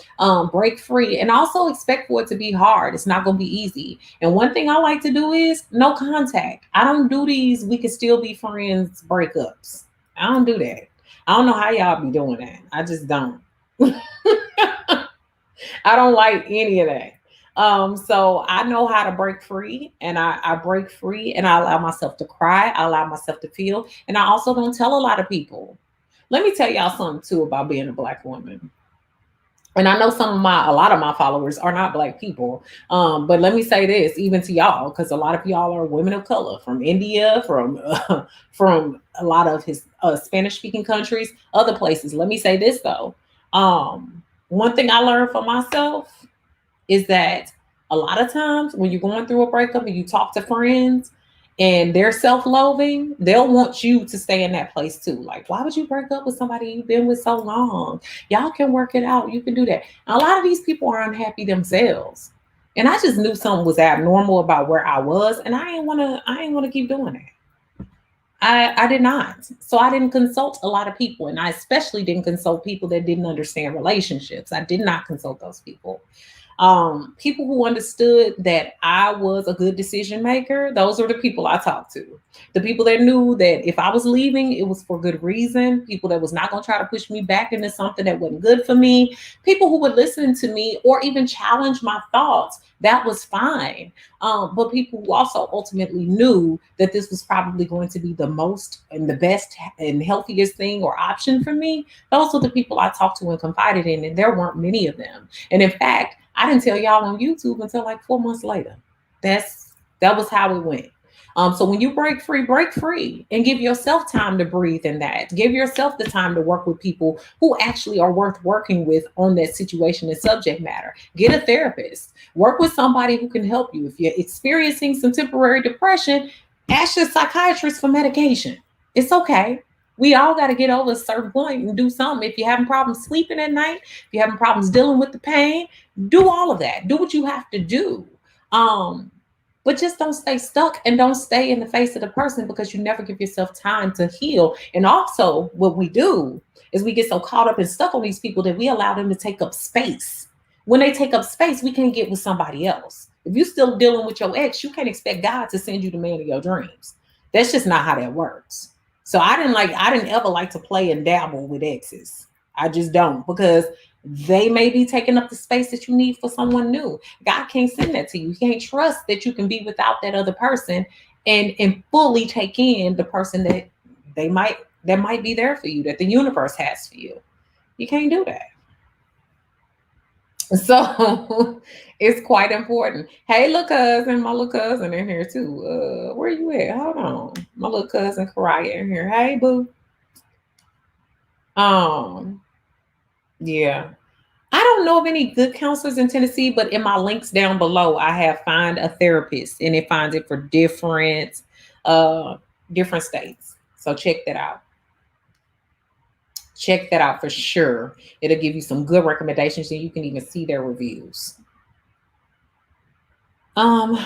Break free and also expect for it to be hard. It's not going to be easy. And one thing I like to do is no contact. I don't do these we can still be friends breakups. I don't do that. I don't know how y'all be doing that. I just don't. I don't like any of that. So I know how to break free, and I break free and I allow myself to cry. I allow myself to feel. And I also don't tell a lot of people. Let me tell y'all something too about being a Black woman. And I know a lot of my followers are not Black people. But let me say this, even to y'all, because a lot of y'all are women of color from India, from a lot of his Spanish speaking countries, other places. Let me say this though. One thing I learned for myself is that a lot of times when you're going through a breakup and you talk to friends and they're self-loathing, they'll want you to stay in that place too. Like, why would you break up with somebody you've been with so long? Y'all can work it out. You can do that. And a lot of these people are unhappy themselves. And I just knew something was abnormal about where I was, and I ain't wanna keep doing that. I did not. So I didn't consult a lot of people, and I especially didn't consult people that didn't understand relationships. I did not consult those people. People who understood that I was a good decision maker, those are the people I talked to. The people that knew that if I was leaving, it was for good reason. People that was not going to try to push me back into something that wasn't good for me. People who would listen to me or even challenge my thoughts. That was fine. But people who also ultimately knew that this was probably going to be the most and the best and healthiest thing or option for me. Those were the people I talked to and confided in, and there weren't many of them. And in fact, I didn't tell y'all on YouTube until like 4 months later. That was how it went. So when you break free and give yourself time to breathe in that. Give yourself the time to work with people who actually are worth working with on that situation and subject matter. Get a therapist. Work with somebody who can help you. If you're experiencing some temporary depression, ask your psychiatrist for medication. It's okay. We all got to get over a certain point and do something. If you're having problems sleeping at night, if you're having problems dealing with the pain, do all of that. Do what you have to do. Um, but just don't stay stuck and don't stay in the face of the person because you never give yourself time to heal. And also, what we do is we get so caught up and stuck on these people that we allow them to take up space. When they take up space, we can't get with somebody else. If you're still dealing with your ex, you can't expect God to send you the man of your dreams. That's just not how that works. So I didn't ever like to play and dabble with exes. I just don't because they may be taking up the space that you need for someone new. God can't send that to you. He can't trust that you can be without that other person and fully take in the person they might that might be there for you, that the universe has for you. You can't do that. So it's quite important. Hey, little cousin, my little cousin in here too. Where you at? Hold on. My little cousin Karaya in here. Hey, boo. Um, yeah. I don't know of any good counselors in Tennessee, but in my links down below, I have find a therapist and it finds it for uh different states. So check that out. Check that out for sure. It'll give you some good recommendations and you can even see their reviews. Um,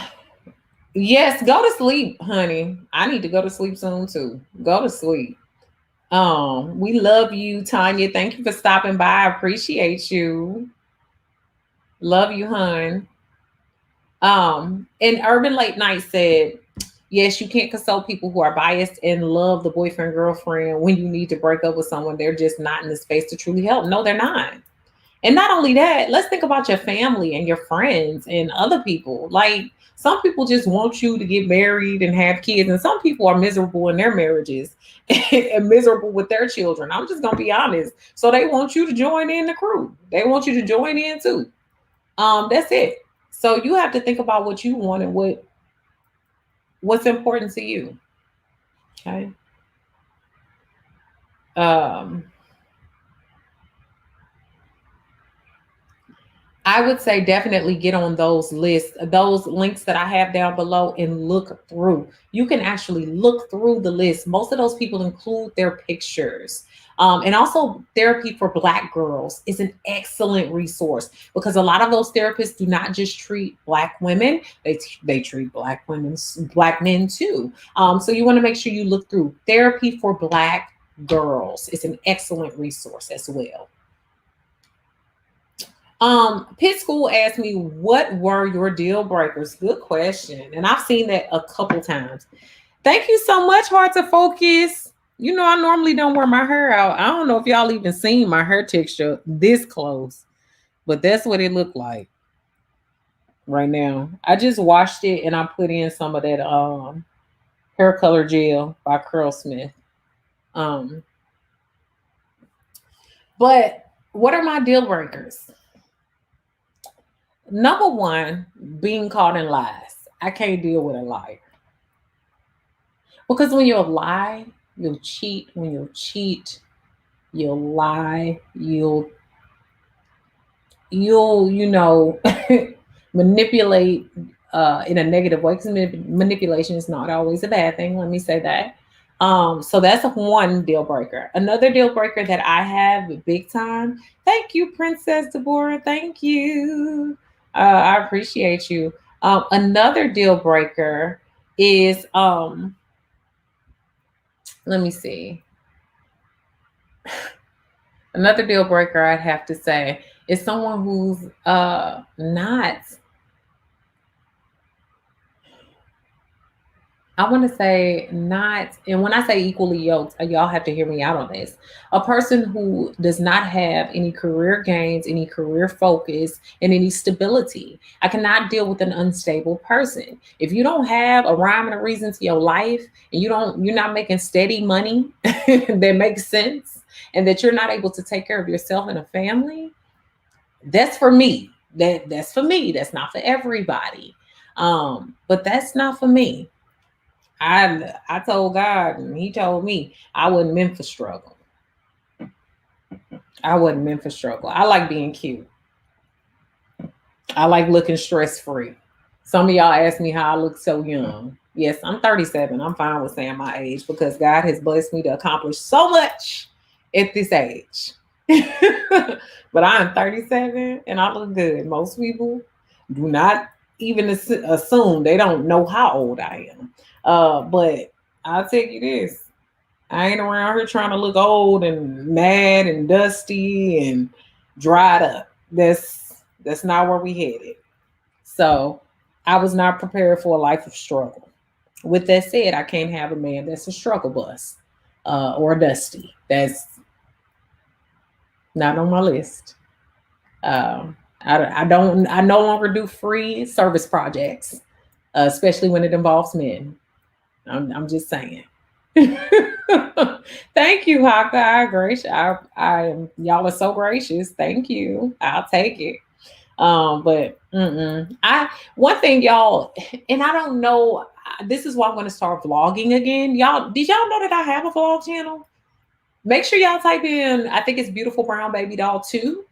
yes, go to sleep, honey. I need to go to sleep soon too. Go to sleep. We love you, Tanya. Thank you for stopping by. I appreciate you. Love you, hun. And Urban Late Night said, yes, you can't consult people who are biased and love the boyfriend girlfriend when you need to break up with someone. They're just not in the space to truly help. No, they're not. And not only that, let's think about your family and your friends and other people. Like some people just want you to get married and have kids, and some people are miserable in their marriages and miserable with their children. I'm just gonna be honest. So they want you to join in the crew. They want you to join in too. That's it. So you have to think about what you want and what's important to you. Okay. Um, I would say definitely get on those lists, those links that I have down below and look through. You can actually look through the list. Most of those people include their pictures. And also, therapy for Black girls is an excellent resource because a lot of those therapists do not just treat Black women; they treat Black men too. So you want to make sure you look through therapy for Black girls. It's an excellent resource as well. Pit School asked me, what were your deal breakers? Good question. And I've seen that a couple times. Thank you so much, Heart to Focus. You know, I normally don't wear my hair out. I don't know if y'all even seen my hair texture this close, but that's what it looked like right now. I just washed it and I put in some of that hair color gel by Curlsmith. Um, but what are my deal breakers? Number one, being caught in lies. I can't deal with a liar. Because when you'll lie, you'll cheat. When you'll cheat, you'll lie. You'll manipulate in a negative way. Because manipulation is not always a bad thing. Let me say that. So that's one deal breaker. Another deal breaker that I have big time. Thank you, Princess Deborah. Thank you. I appreciate you. Another deal breaker is let me see. Another deal breaker I'd have to say is someone who's not, I want to say not, and when I say equally yoked, y'all have to hear me out on this. A person who does not have any career gains, any career focus, and any stability. I cannot deal with an unstable person. If you don't have a rhyme and a reason to your life, and you're not making steady money that makes sense, and that you're not able to take care of yourself and a family, that's for me. That's for me. That's not for everybody. But that's not for me. I told God, and He told me I wasn't meant for struggle. I wasn't meant for struggle. I like being cute. I like looking stress free. Some of y'all ask me how I look so young. Yes, I'm 37. I'm fine with saying my age because God has blessed me to accomplish so much at this age. But I'm 37 and I look good. Most people do not even assume, they don't know how old I am. But I'll tell you this, I ain't around here trying to look old and mad and dusty and dried up. That's not where we headed. So I was not prepared for a life of struggle. With that said, I can't have a man that's a struggle bus or a dusty. That's not on my list. I don't. I no longer do free service projects, especially when it involves men. I'm just saying. Thank you, Haka. I am. Y'all are so gracious. Thank you. I'll take it. But I one thing, y'all, and I don't know. This is why I'm going to start vlogging again. Y'all, did y'all know that I have a vlog channel? Make sure y'all type in. I think it's Beautiful Brown Baby Doll 2.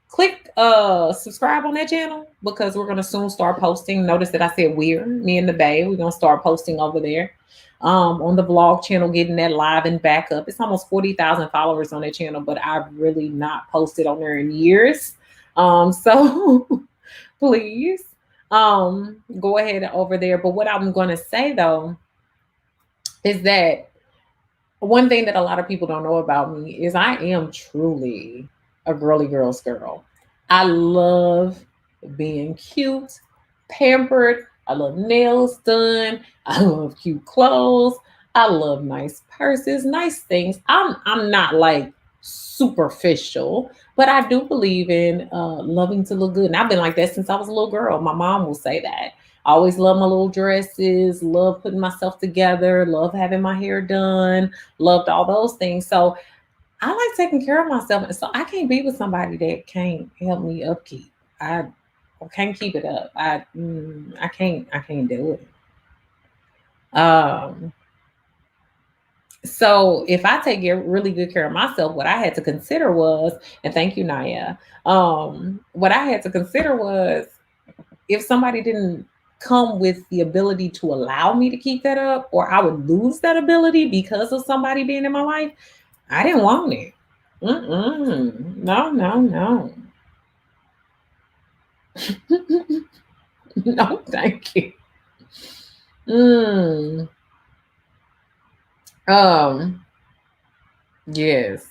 Click subscribe on that channel because we're gonna soon start posting. Notice that I said me and the babe, we're gonna start posting over there. On the vlog channel, getting that live and back up. It's almost 40,000 followers on that channel, but I've really not posted on there in years. So please go ahead over there. But what I'm gonna say though is that one thing that a lot of people don't know about me is I am truly a girly girl's girl. I love being cute, pampered. I love nails done. I love cute clothes. I love nice purses, nice things. I'm not like superficial, but I do believe in loving to look good. And I've been like that since I was a little girl. My mom will say that. I always love my little dresses, love putting myself together, love having my hair done, loved all those things. So I like taking care of myself. So I can't be with somebody that can't help me upkeep. I can't keep it up. I can't do it. Um so if I take really good care of myself, what I had to consider was, and thank you, Naya. What I had to consider was if somebody didn't come with the ability to allow me to keep that up, or I would lose that ability because of somebody being in my life, I didn't want it. No, no, no. No, thank you. Mm, um, yes.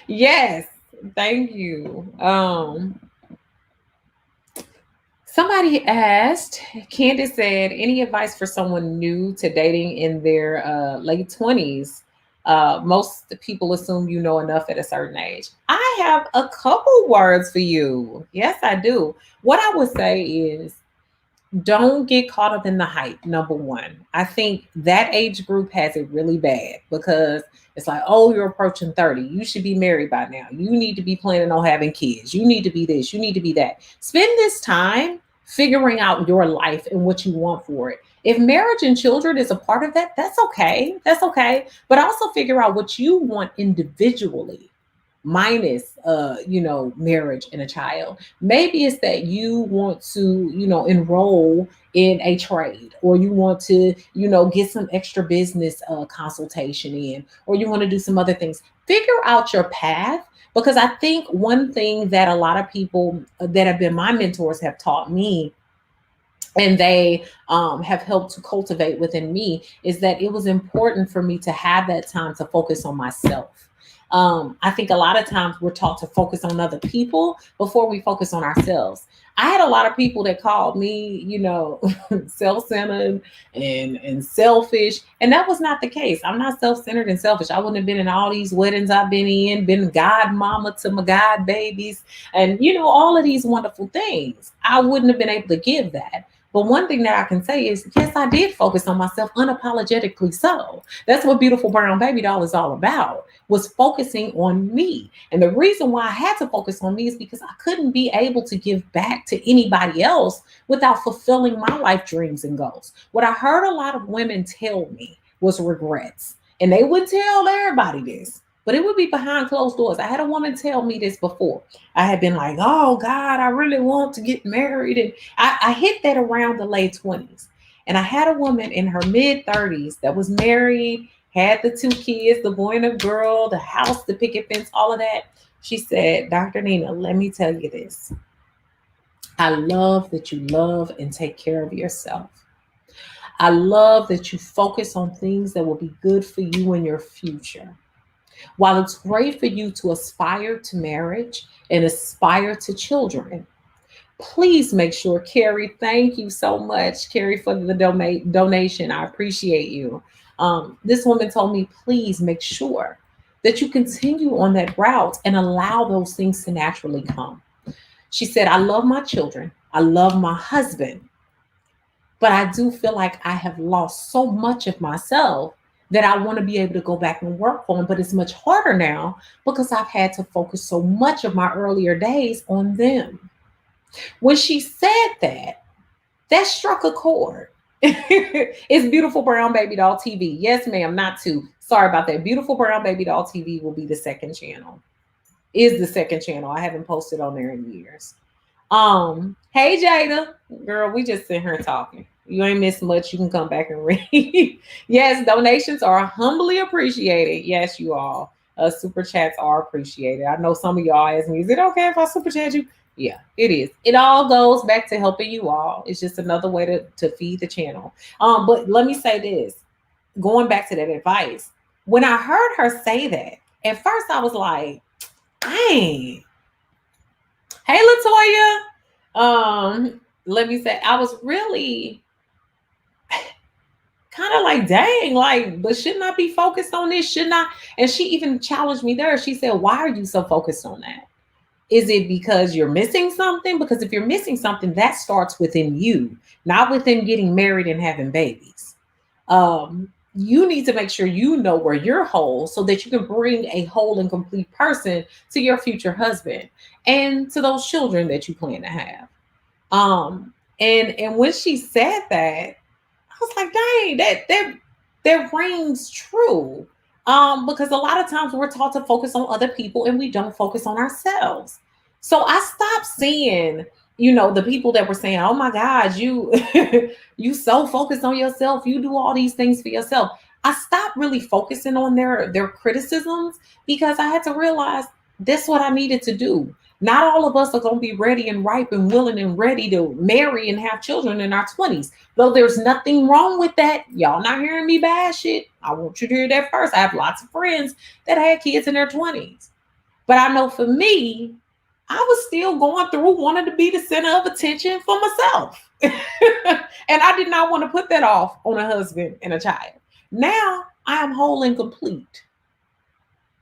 Yes, thank you. Somebody asked, Candace said, any advice for someone new to dating in their late 20s? Most people assume you know enough at a certain age. I have a couple words for you. Yes, I do. What I would say is don't get caught up in the hype. Number one, I think that age group has it really bad because it's like, oh, you're approaching 30. You should be married by now. You need to be planning on having kids. You need to be this. You need to be that. Spend this time figuring out your life and what you want for it. If marriage and children is a part of that, that's okay. That's okay. But also figure out what you want individually. minus marriage and a child. Maybe it's that you want to, enroll in a trade, or you want to, get some extra business consultation in, or you want to do some other things. Figure out your path, because I think one thing that a lot of people that have been my mentors have taught me, and they have helped to cultivate within me, is that it was important for me to have that time to focus on myself. I think a lot of times we're taught to focus on other people before we focus on ourselves. I had a lot of people that called me, self-centered and selfish, and that was not the case. I'm not self-centered and selfish. I wouldn't have been in all these weddings I've been godmama to my god babies, and all of these wonderful things. I wouldn't have been able to give that. But one thing that I can say is, yes, I did focus on myself unapologetically. So that's what Beautiful Brown Baby Doll is all about, was focusing on me. And the reason why I had to focus on me is because I couldn't be able to give back to anybody else without fulfilling my life dreams and goals. What I heard a lot of women tell me was regrets. And they would tell everybody this, but it would be behind closed doors. I had a woman tell me this before. I had been like, oh God, I really want to get married. And I hit that around the late 20s. And I had a woman in her mid 30s that was married, had the 2 kids, the boy and a girl, the house, the picket fence, all of that. She said, Dr. Nina, let me tell you this. I love that you love and take care of yourself. I love that you focus on things that will be good for you in your future. While it's great for you to aspire to marriage and aspire to children, please make sure, Carrie, thank you so much, Carrie, for the donation. I appreciate you. This woman told me, please make sure that you continue on that route and allow those things to naturally come. She said, I love my children. I love my husband. But I do feel like I have lost so much of myself that I want to be able to go back and work on. But it's much harder now because I've had to focus so much of my earlier days on them. When she said that, that struck a chord. It's Beautiful Brown Baby Doll TV. Yes, ma'am, not two. Sorry about that. Beautiful Brown Baby Doll TV will be the second channel. Is the second channel. I haven't posted on there in years. Hey Jada, girl, we just sitting here talking. You ain't missed much. You can come back and read. Yes, donations are humbly appreciated. Yes, you all. Super chats are appreciated. I know some of y'all ask me, is it okay if I super chat you? Yeah, it is. It all goes back to helping you all. It's just another way to feed the channel. But let me say this, going back to that advice, when I heard her say that, at first I was like, dang. Hey, Latoya. Let me say, I was really kind of like, dang, like, but shouldn't I be focused on this? Shouldn't I? And she even challenged me there. She said, why are you so focused on that? Is it because you're missing something? Because if you're missing something, that starts within you, not within getting married and having babies. You need to make sure you know where you're whole so that you can bring a whole and complete person to your future husband and to those children that you plan to have. And when she said that, I was like, dang, that rings true. Because a lot of times we're taught to focus on other people and we don't focus on ourselves. So I stopped seeing, the people that were saying, oh my God, you you so focused on yourself, you do all these things for yourself. I stopped really focusing on their criticisms because I had to realize that's what I needed to do. Not all of us are going to be ready and ripe and willing and ready to marry and have children in our 20s. Though there's nothing wrong with that. Y'all not hearing me bash it. I want you to hear that first. I have lots of friends that had kids in their 20s. But I know for me, I was still going through wanting to be the center of attention for myself. And I did not want to put that off on a husband and a child. Now I am whole and complete.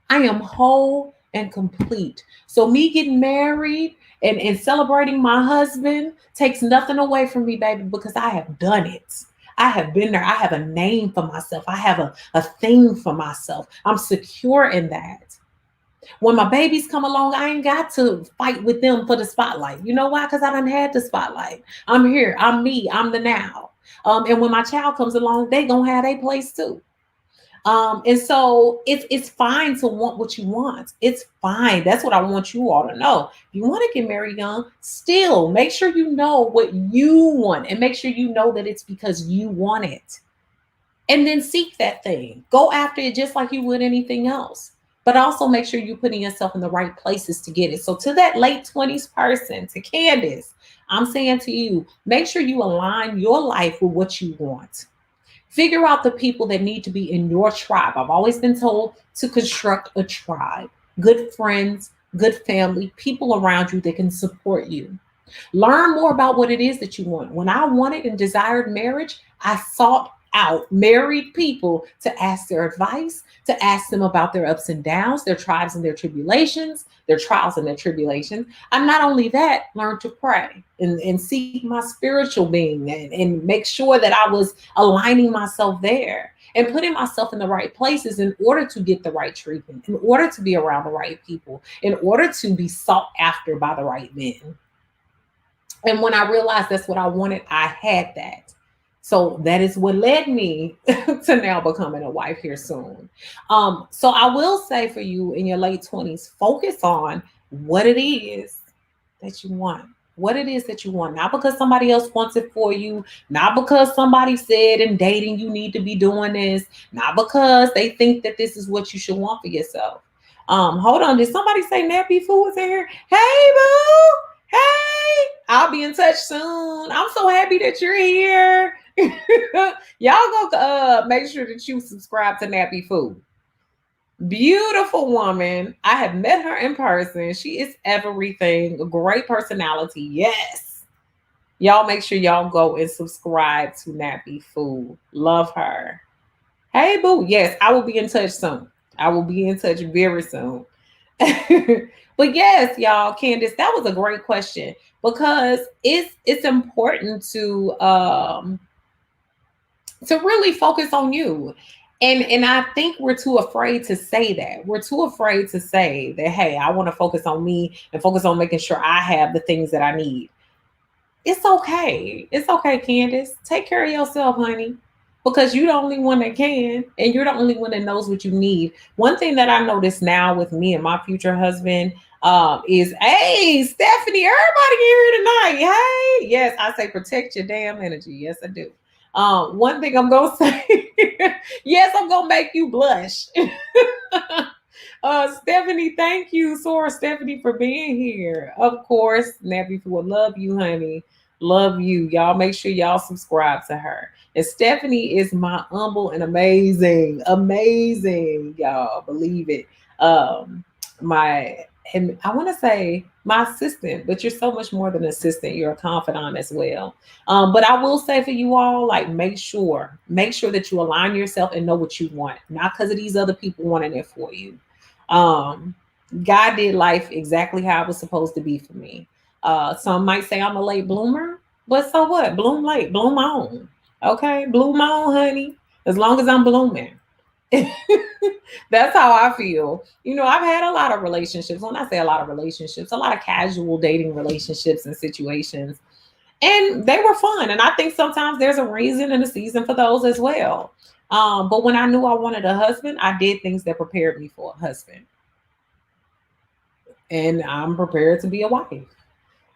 I am whole and complete. So me getting married and celebrating my husband takes nothing away from me, baby, because I have done it. I have been there. I have a name for myself. I have a thing for myself. I'm secure in that. When my babies come along, I ain't got to fight with them for the spotlight. You know why? Because I done had the spotlight. I'm here. I'm me. I'm the now. And when my child comes along, they gonna have their place too. And so it's fine to want what you want. It's fine. That's what I want you all to know. If you want to get married young, still make sure you know what you want and make sure you know that it's because you want it. And then seek that thing. Go after it just like you would anything else. But also make sure you're putting yourself in the right places to get it. So to that late 20s person, to Candace, I'm saying to you, make sure you align your life with what you want. Figure out the people that need to be in your tribe. I've always been told to construct a tribe, good friends, good family, people around you that can support you. Learn more about what it is that you want. When I wanted and desired marriage, I sought out married people to ask their advice, to ask them about their ups and downs, their tribes and their tribulations, their trials and their tribulations. And not only that, learn to pray and seek my spiritual being and make sure that I was aligning myself there and putting myself in the right places in order to get the right treatment, in order to be around the right people, in order to be sought after by the right men. And when I realized that's what I wanted, I had that. So that is what led me to now becoming a wife here soon. So I will say for you in your late 20s, focus on what it is that you want. What it is that you want, not because somebody else wants it for you, not because somebody said in dating you need to be doing this, not because they think that this is what you should want for yourself. Hold on, did somebody say nappy food was in here? Hey, boo! Hey, I'll be in touch soon. I'm so happy that you're here. Y'all go make sure that you subscribe to Nappy Food. Beautiful woman. I have met her in person. She is everything. A great personality. Yes. Y'all make sure y'all go and subscribe to Nappy Food. Love her. Hey, boo. Yes, I will be in touch soon. I will be in touch very soon. But yes, y'all, Candace, that was a great question because it's important to really focus on you. And I think we're too afraid to say that. We're too afraid to say that, hey, I want to focus on me and focus on making sure I have the things that I need. It's okay. It's okay, Candace. Take care of yourself, honey. Because you're the only one that can, and you're the only one that knows what you need. One thing that I notice now with me and my future husband is, hey, Stephanie, everybody here tonight. Hey, yes, I say protect your damn energy. Yes, I do. One thing I'm gonna say, yes, I'm gonna make you blush. Stephanie, thank you, Sora Stephanie, for being here. Of course, Nappy would love you, honey. Love you. Y'all make sure y'all subscribe to her. And Stephanie is my humble and amazing, y'all. Believe it. My and I want to say my assistant, but you're so much more than an assistant. You're a confidant as well. But I will say for you all, like make sure that you align yourself and know what you want, not because of these other people wanting it for you. Um, God did life exactly how it was supposed to be for me. Some might say I'm a late bloomer, but so what? Bloom late, bloom on. Okay, bloom on, honey. As long as I'm blooming. That's how I feel. I've had a lot of relationships. When I say a lot of relationships, a lot of casual dating relationships and situations. And they were fun. And I think sometimes there's a reason and a season for those as well. But when I knew I wanted a husband, I did things that prepared me for a husband. And I'm prepared to be a wife.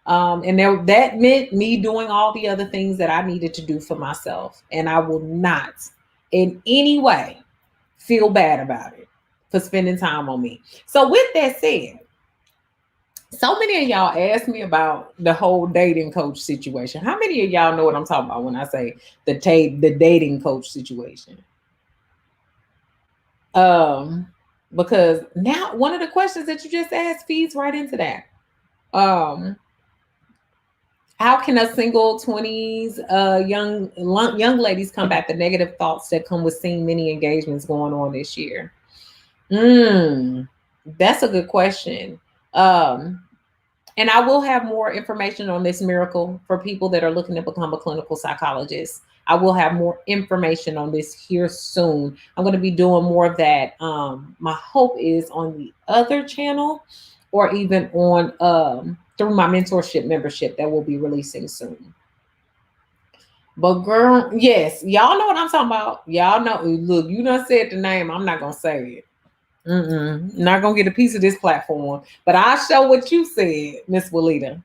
That meant me doing all the other things that I needed to do for myself. And I will not in any way feel bad about it for spending time on me. So with that said, so many of y'all asked me about the whole dating coach situation. How many of y'all know what I'm talking about when I say the dating coach situation? Because now one of the questions that you just asked feeds right into that. How can a single 20s young ladies combat the negative thoughts that come with seeing many engagements going on this year? That's a good question. And I will have more information on this miracle for people that are looking to become a clinical psychologist. I will have more information on this here soon. I'm going to be doing more of that. My hope is on the other channel or even on through my mentorship membership that will be releasing soon. But girl, yes, y'all know what I'm talking about. Y'all know. Look, you done said the name. I'm not gonna say it. Not gonna get a piece of this platform. But I'll show what you said, Miss Walita.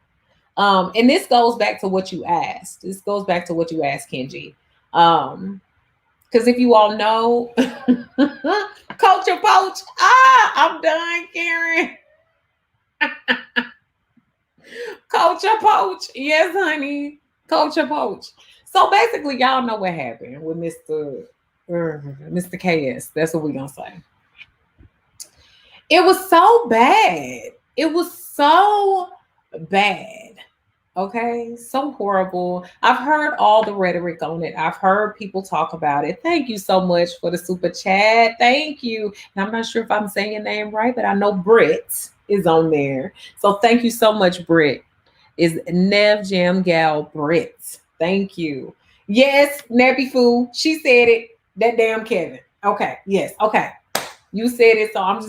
And this goes back to what you asked. This goes back to what you asked, Kenji. Because if you all know, Coach or Poach, I'm done, Karen. Coach or Poach, yes, honey, Coach or Poach. So basically, y'all know what happened with Mr. KS. That's what we gonna say. It was so bad. It was so bad. Okay, so horrible. I've heard all the rhetoric on it. I've heard people talk about it. Thank you so much for the super chat. Thank you. And I'm not sure if I'm saying your name right, but I know Britt is on there. So thank you so much, Britt. Is Nev Jam Gal Britt. Thank you. Yes, Nappy Fool. She said it. That damn Kevin. Okay. Yes. Okay. You said it, so I'm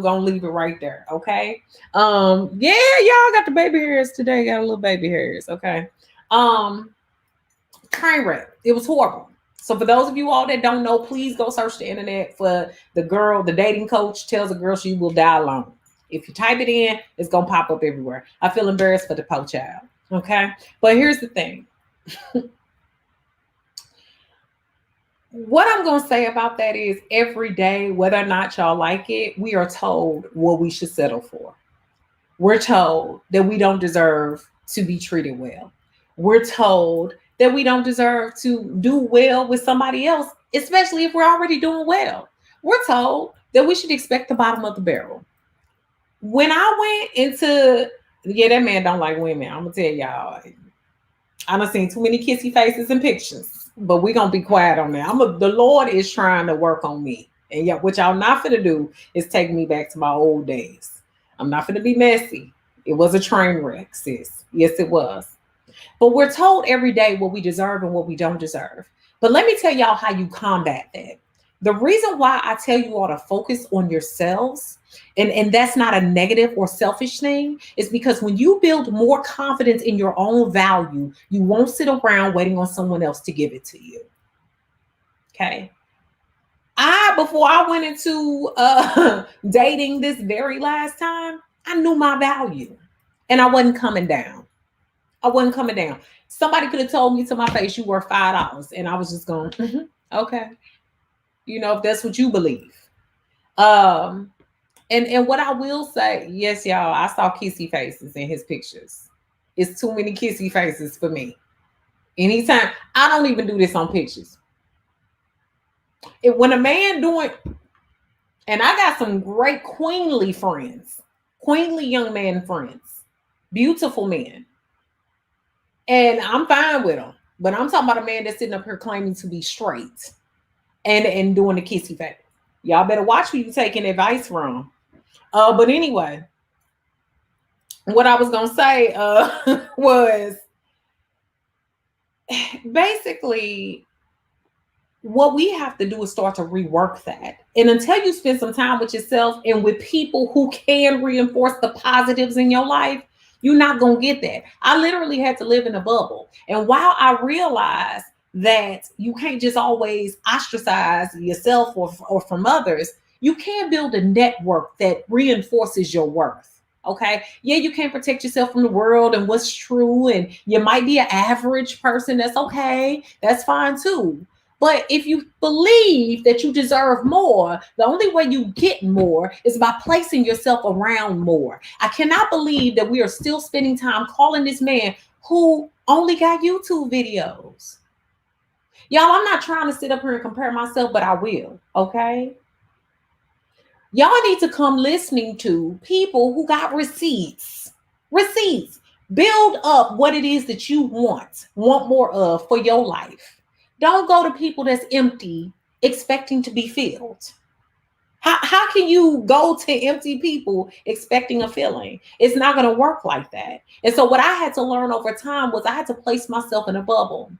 gonna leave it right there. Okay. Yeah, y'all got the baby hairs today. Got a little baby hairs. Okay. Train wreck. It was horrible. So for those of you all that don't know, please go search the internet for the dating coach tells a girl she will die alone. If you type it in, it's gonna pop up everywhere. I feel embarrassed for the po child. Okay. But here's the thing. What I'm going to say about that is every day, whether or not y'all like it, we are told what we should settle for. We're told that we don't deserve to be treated well. We're told that we don't deserve to do well with somebody else, especially if we're already doing well. We're told that we should expect the bottom of the barrel. When I went into, that man don't like women. I'm going to tell y'all, I done seen too many kissy faces and pictures, but we're gonna be quiet on that. The Lord is trying to work on me. And yeah, what y'all not finna do is take me back to my old days. I'm not finna be messy. It was a train wreck, sis. Yes, it was. But we're told every day what we deserve and what we don't deserve. But let me tell y'all how you combat that. The reason why I tell you all to focus on yourselves, and that's not a negative or selfish thing, is because when you build more confidence in your own value, you won't sit around waiting on someone else to give it to you. Okay. Before I went into dating this very last time, I knew my value and I wasn't coming down. I wasn't coming down. Somebody could have told me to my face, you were $5. And I was just going, okay. You know, if that's what you believe. And what I will say, yes, y'all, I saw kissy faces in his pictures. It's too many kissy faces for me. Anytime, I don't even do this on pictures. When a man doing, and I got some great queenly friends, queenly young man friends, beautiful men. And I'm fine with them. But I'm talking about a man that's sitting up here claiming to be straight and doing the kissy face. Y'all better watch who you taking advice from. But anyway, what I was gonna say was basically what we have to do is start to rework that. And until you spend some time with yourself and with people who can reinforce the positives in your life, you're not gonna get that. I literally had to live in a bubble. And while I realized that you can't just always ostracize yourself or from others, you can build a network that reinforces your worth. Okay. Yeah, you can't protect yourself from the world and what's true. And you might be an average person. That's okay. That's fine too. But if you believe that you deserve more, the only way you get more is by placing yourself around more. I cannot believe that we are still spending time calling this man who only got YouTube videos. Y'all, I'm not trying to sit up here and compare myself, but I will, okay? Y'all need to come listening to people who got receipts. Receipts. Build up what it is that you want more of for your life. Don't go to people that's empty expecting to be filled. How can you go to empty people expecting a filling? It's not going to work like that. And so what I had to learn over time was I had to place myself in a bubble.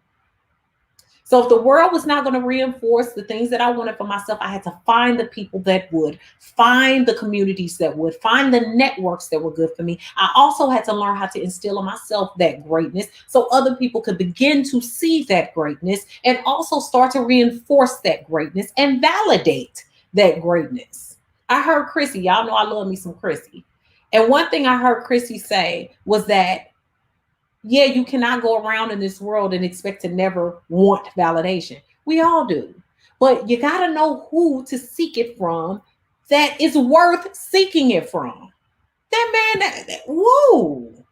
So if the world was not going to reinforce the things that I wanted for myself, I had to find the people that would, find the communities that would, find the networks that were good for me. I also had to learn how to instill in myself that greatness so other people could begin to see that greatness and also start to reinforce that greatness and validate that greatness. I heard Chrissy, y'all know I love me some Chrissy. And one thing I heard Chrissy say was that yeah, you cannot go around in this world and expect to never want validation. We all do. But you got to know who to seek it from that is worth seeking it from. That man, whoa.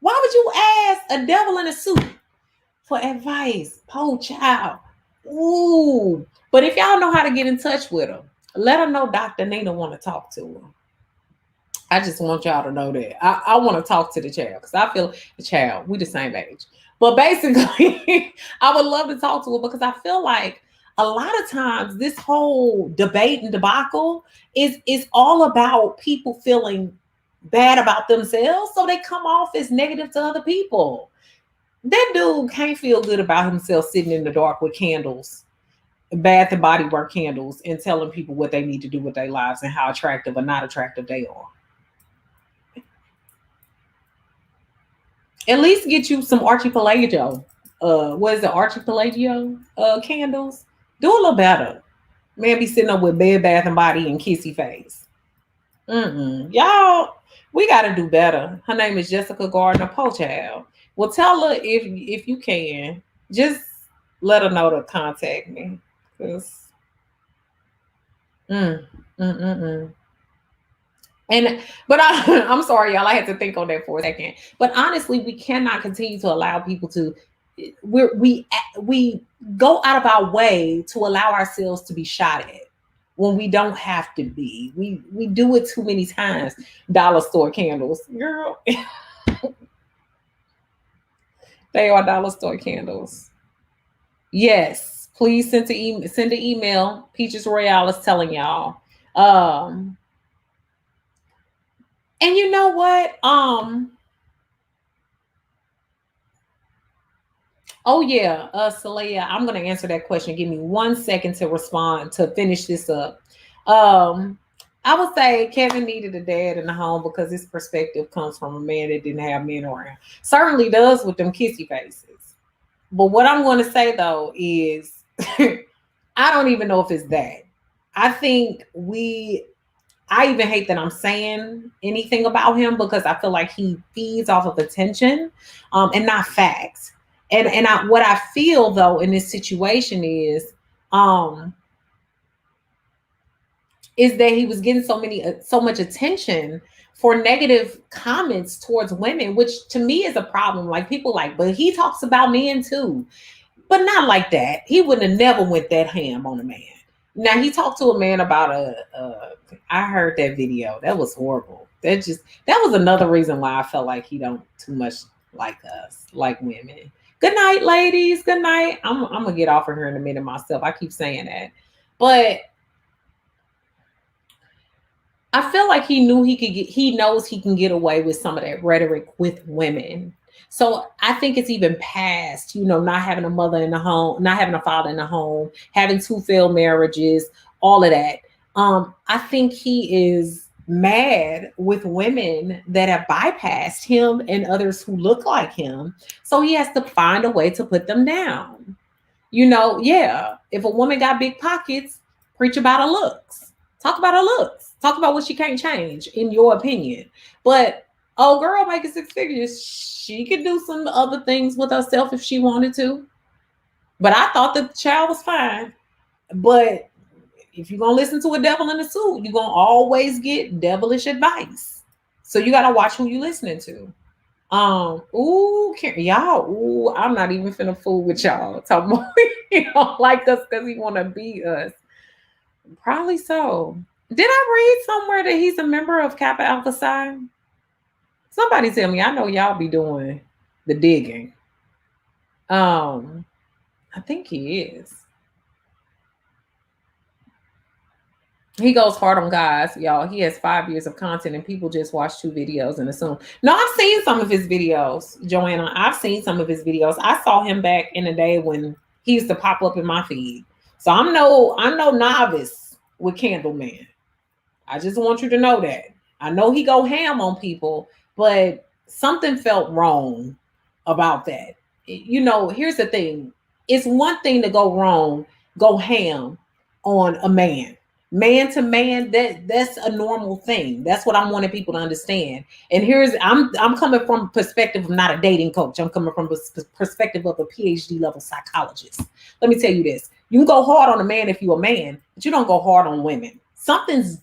Why would you ask a devil in a suit for advice? Poor child. Ooh. But if y'all know how to get in touch with him, let her know Dr. Nina want to talk to him. I just want y'all to know that. I want to talk to the child because I feel the child, we the same age. But basically, I would love to talk to her because I feel like a lot of times this whole debate and debacle is all about people feeling bad about themselves. So they come off as negative to other people. That dude can't feel good about himself sitting in the dark with candles, Bath and Body Work candles, and telling people what they need to do with their lives and how attractive or not attractive they are. At least get you some archipelago. What is it, archipelago candles? Do a little better. Man, be sitting up with Bed Bath and Body and kissy face. Y'all, we gotta do better. Her name is Jessica Gardner Pochild. Well, tell her if you can, just let her know to contact me. Cause mm, mm, mm, mm. And I'm sorry, y'all. I had to think on that for a second. But honestly, we cannot continue to allow people to. We go out of our way to allow ourselves to be shot at when we don't have to be. We do it too many times. Dollar store candles, girl. They are dollar store candles. Yes, please send an email. Peaches Royale is telling y'all. And you know what? Oh yeah, Saleya, I'm gonna answer that question. Give me 1 second to respond to finish this up. I would say Kevin needed a dad in the home because his perspective comes from a man that didn't have men around. Certainly does with them kissy faces. But what I'm going to say though is, I don't even know if it's that. I think I even hate that I'm saying anything about him because I feel like he feeds off of attention, and not facts. And what I feel though in this situation is that he was getting so much attention for negative comments towards women, which to me is a problem. Like people like, but he talks about men too, but not like that. He wouldn't have never went that ham on a man. Now he talked to a man about I heard that video. That was horrible. That was another reason why I felt like he don't too much like us, like women. Good night, ladies. Good night. I'm gonna get off of here in a minute myself. I keep saying that. But I feel like he knows he can get away with some of that rhetoric with women. So I think it's even past, not having a mother in the home, not having a father in the home, having 2 failed marriages, all of that. I think he is mad with women that have bypassed him and others who look like him. So he has to find a way to put them down. Yeah, if a woman got big pockets, preach about her looks. Talk about her looks. Talk about what she can't change, in your opinion. But girl making 6 figures, she could do some other things with herself if she wanted to. But I thought the child was fine. But if you're gonna listen to a devil in a suit, you're gonna always get devilish advice. So you gotta watch who you listening to. Y'all, I'm not even finna fool with y'all. Talking about he don't like us because he wanna beat us. Probably so. Did I read somewhere that he's a member of Kappa Alpha Psi? Somebody tell me. I know y'all be doing the digging. I think he is. He goes hard on guys, y'all. He has 5 years of content and people just watch 2 videos and assume. No, I've seen some of his videos, Joanna. I've seen some of his videos. I saw him back in the day when He used to pop up in my feed. So I'm no novice with Candle Man. I just want you to know that. I know he go ham on people, but something felt wrong about that. You know, here's the thing. It's one thing to go wrong, go ham on a man to man, that's a normal thing. That's what I'm wanting people to understand. And here's I'm coming from a perspective of not a dating coach. I'm coming from a perspective of a PhD level psychologist. Let me tell you this: you can go hard on a man if you're a man, but you don't go hard on women. Something's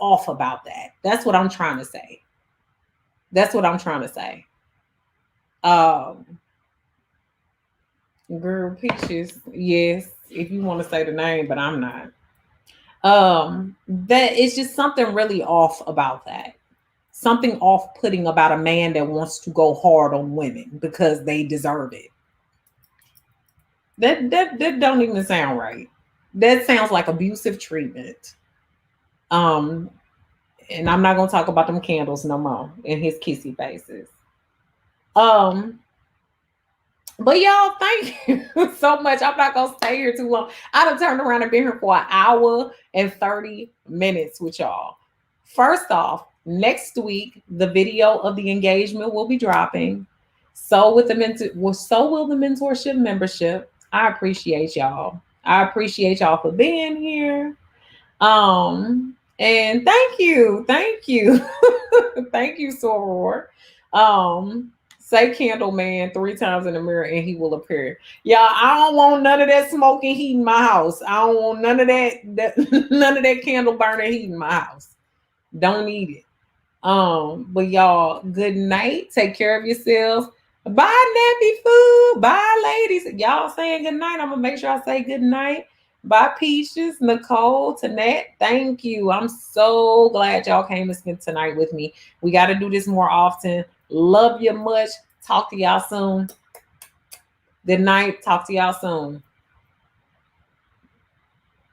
off about that. That's what I'm trying to say. That's what I'm trying to say. Um, Girl, Peaches, yes, if you want to say the name, but I'm not. That it's just something really off about that. Something off-putting about a man that wants to go hard on women because they deserve it. That don't even sound right. That sounds like abusive treatment. Um, and I'm not gonna talk about them candles no more and his kissy faces. Um, but y'all, thank you so much. I'm not gonna stay here too long. I done turned around and been here for an hour and 30 minutes with y'all. First off, next week the video of the engagement will be dropping. So will the mentorship membership. I appreciate y'all. I appreciate y'all for being here. And thank you, thank you, Soror. Say Candle Man 3 times in the mirror and he will appear. Yeah, I don't want none of that smoking heat in my house. I don't want none of that none of that candle burning heat in my house. Don't need it. But y'all, good night. Take care of yourselves. Bye, nappy food. Bye, ladies. Y'all saying good night. I'm gonna make sure I say good night. Bye, Peaches, Nicole, Tanette. Thank you. I'm so glad y'all came to spend tonight with me. We got to do this more often. Love you much. Talk to y'all soon. Good night. Talk to y'all soon.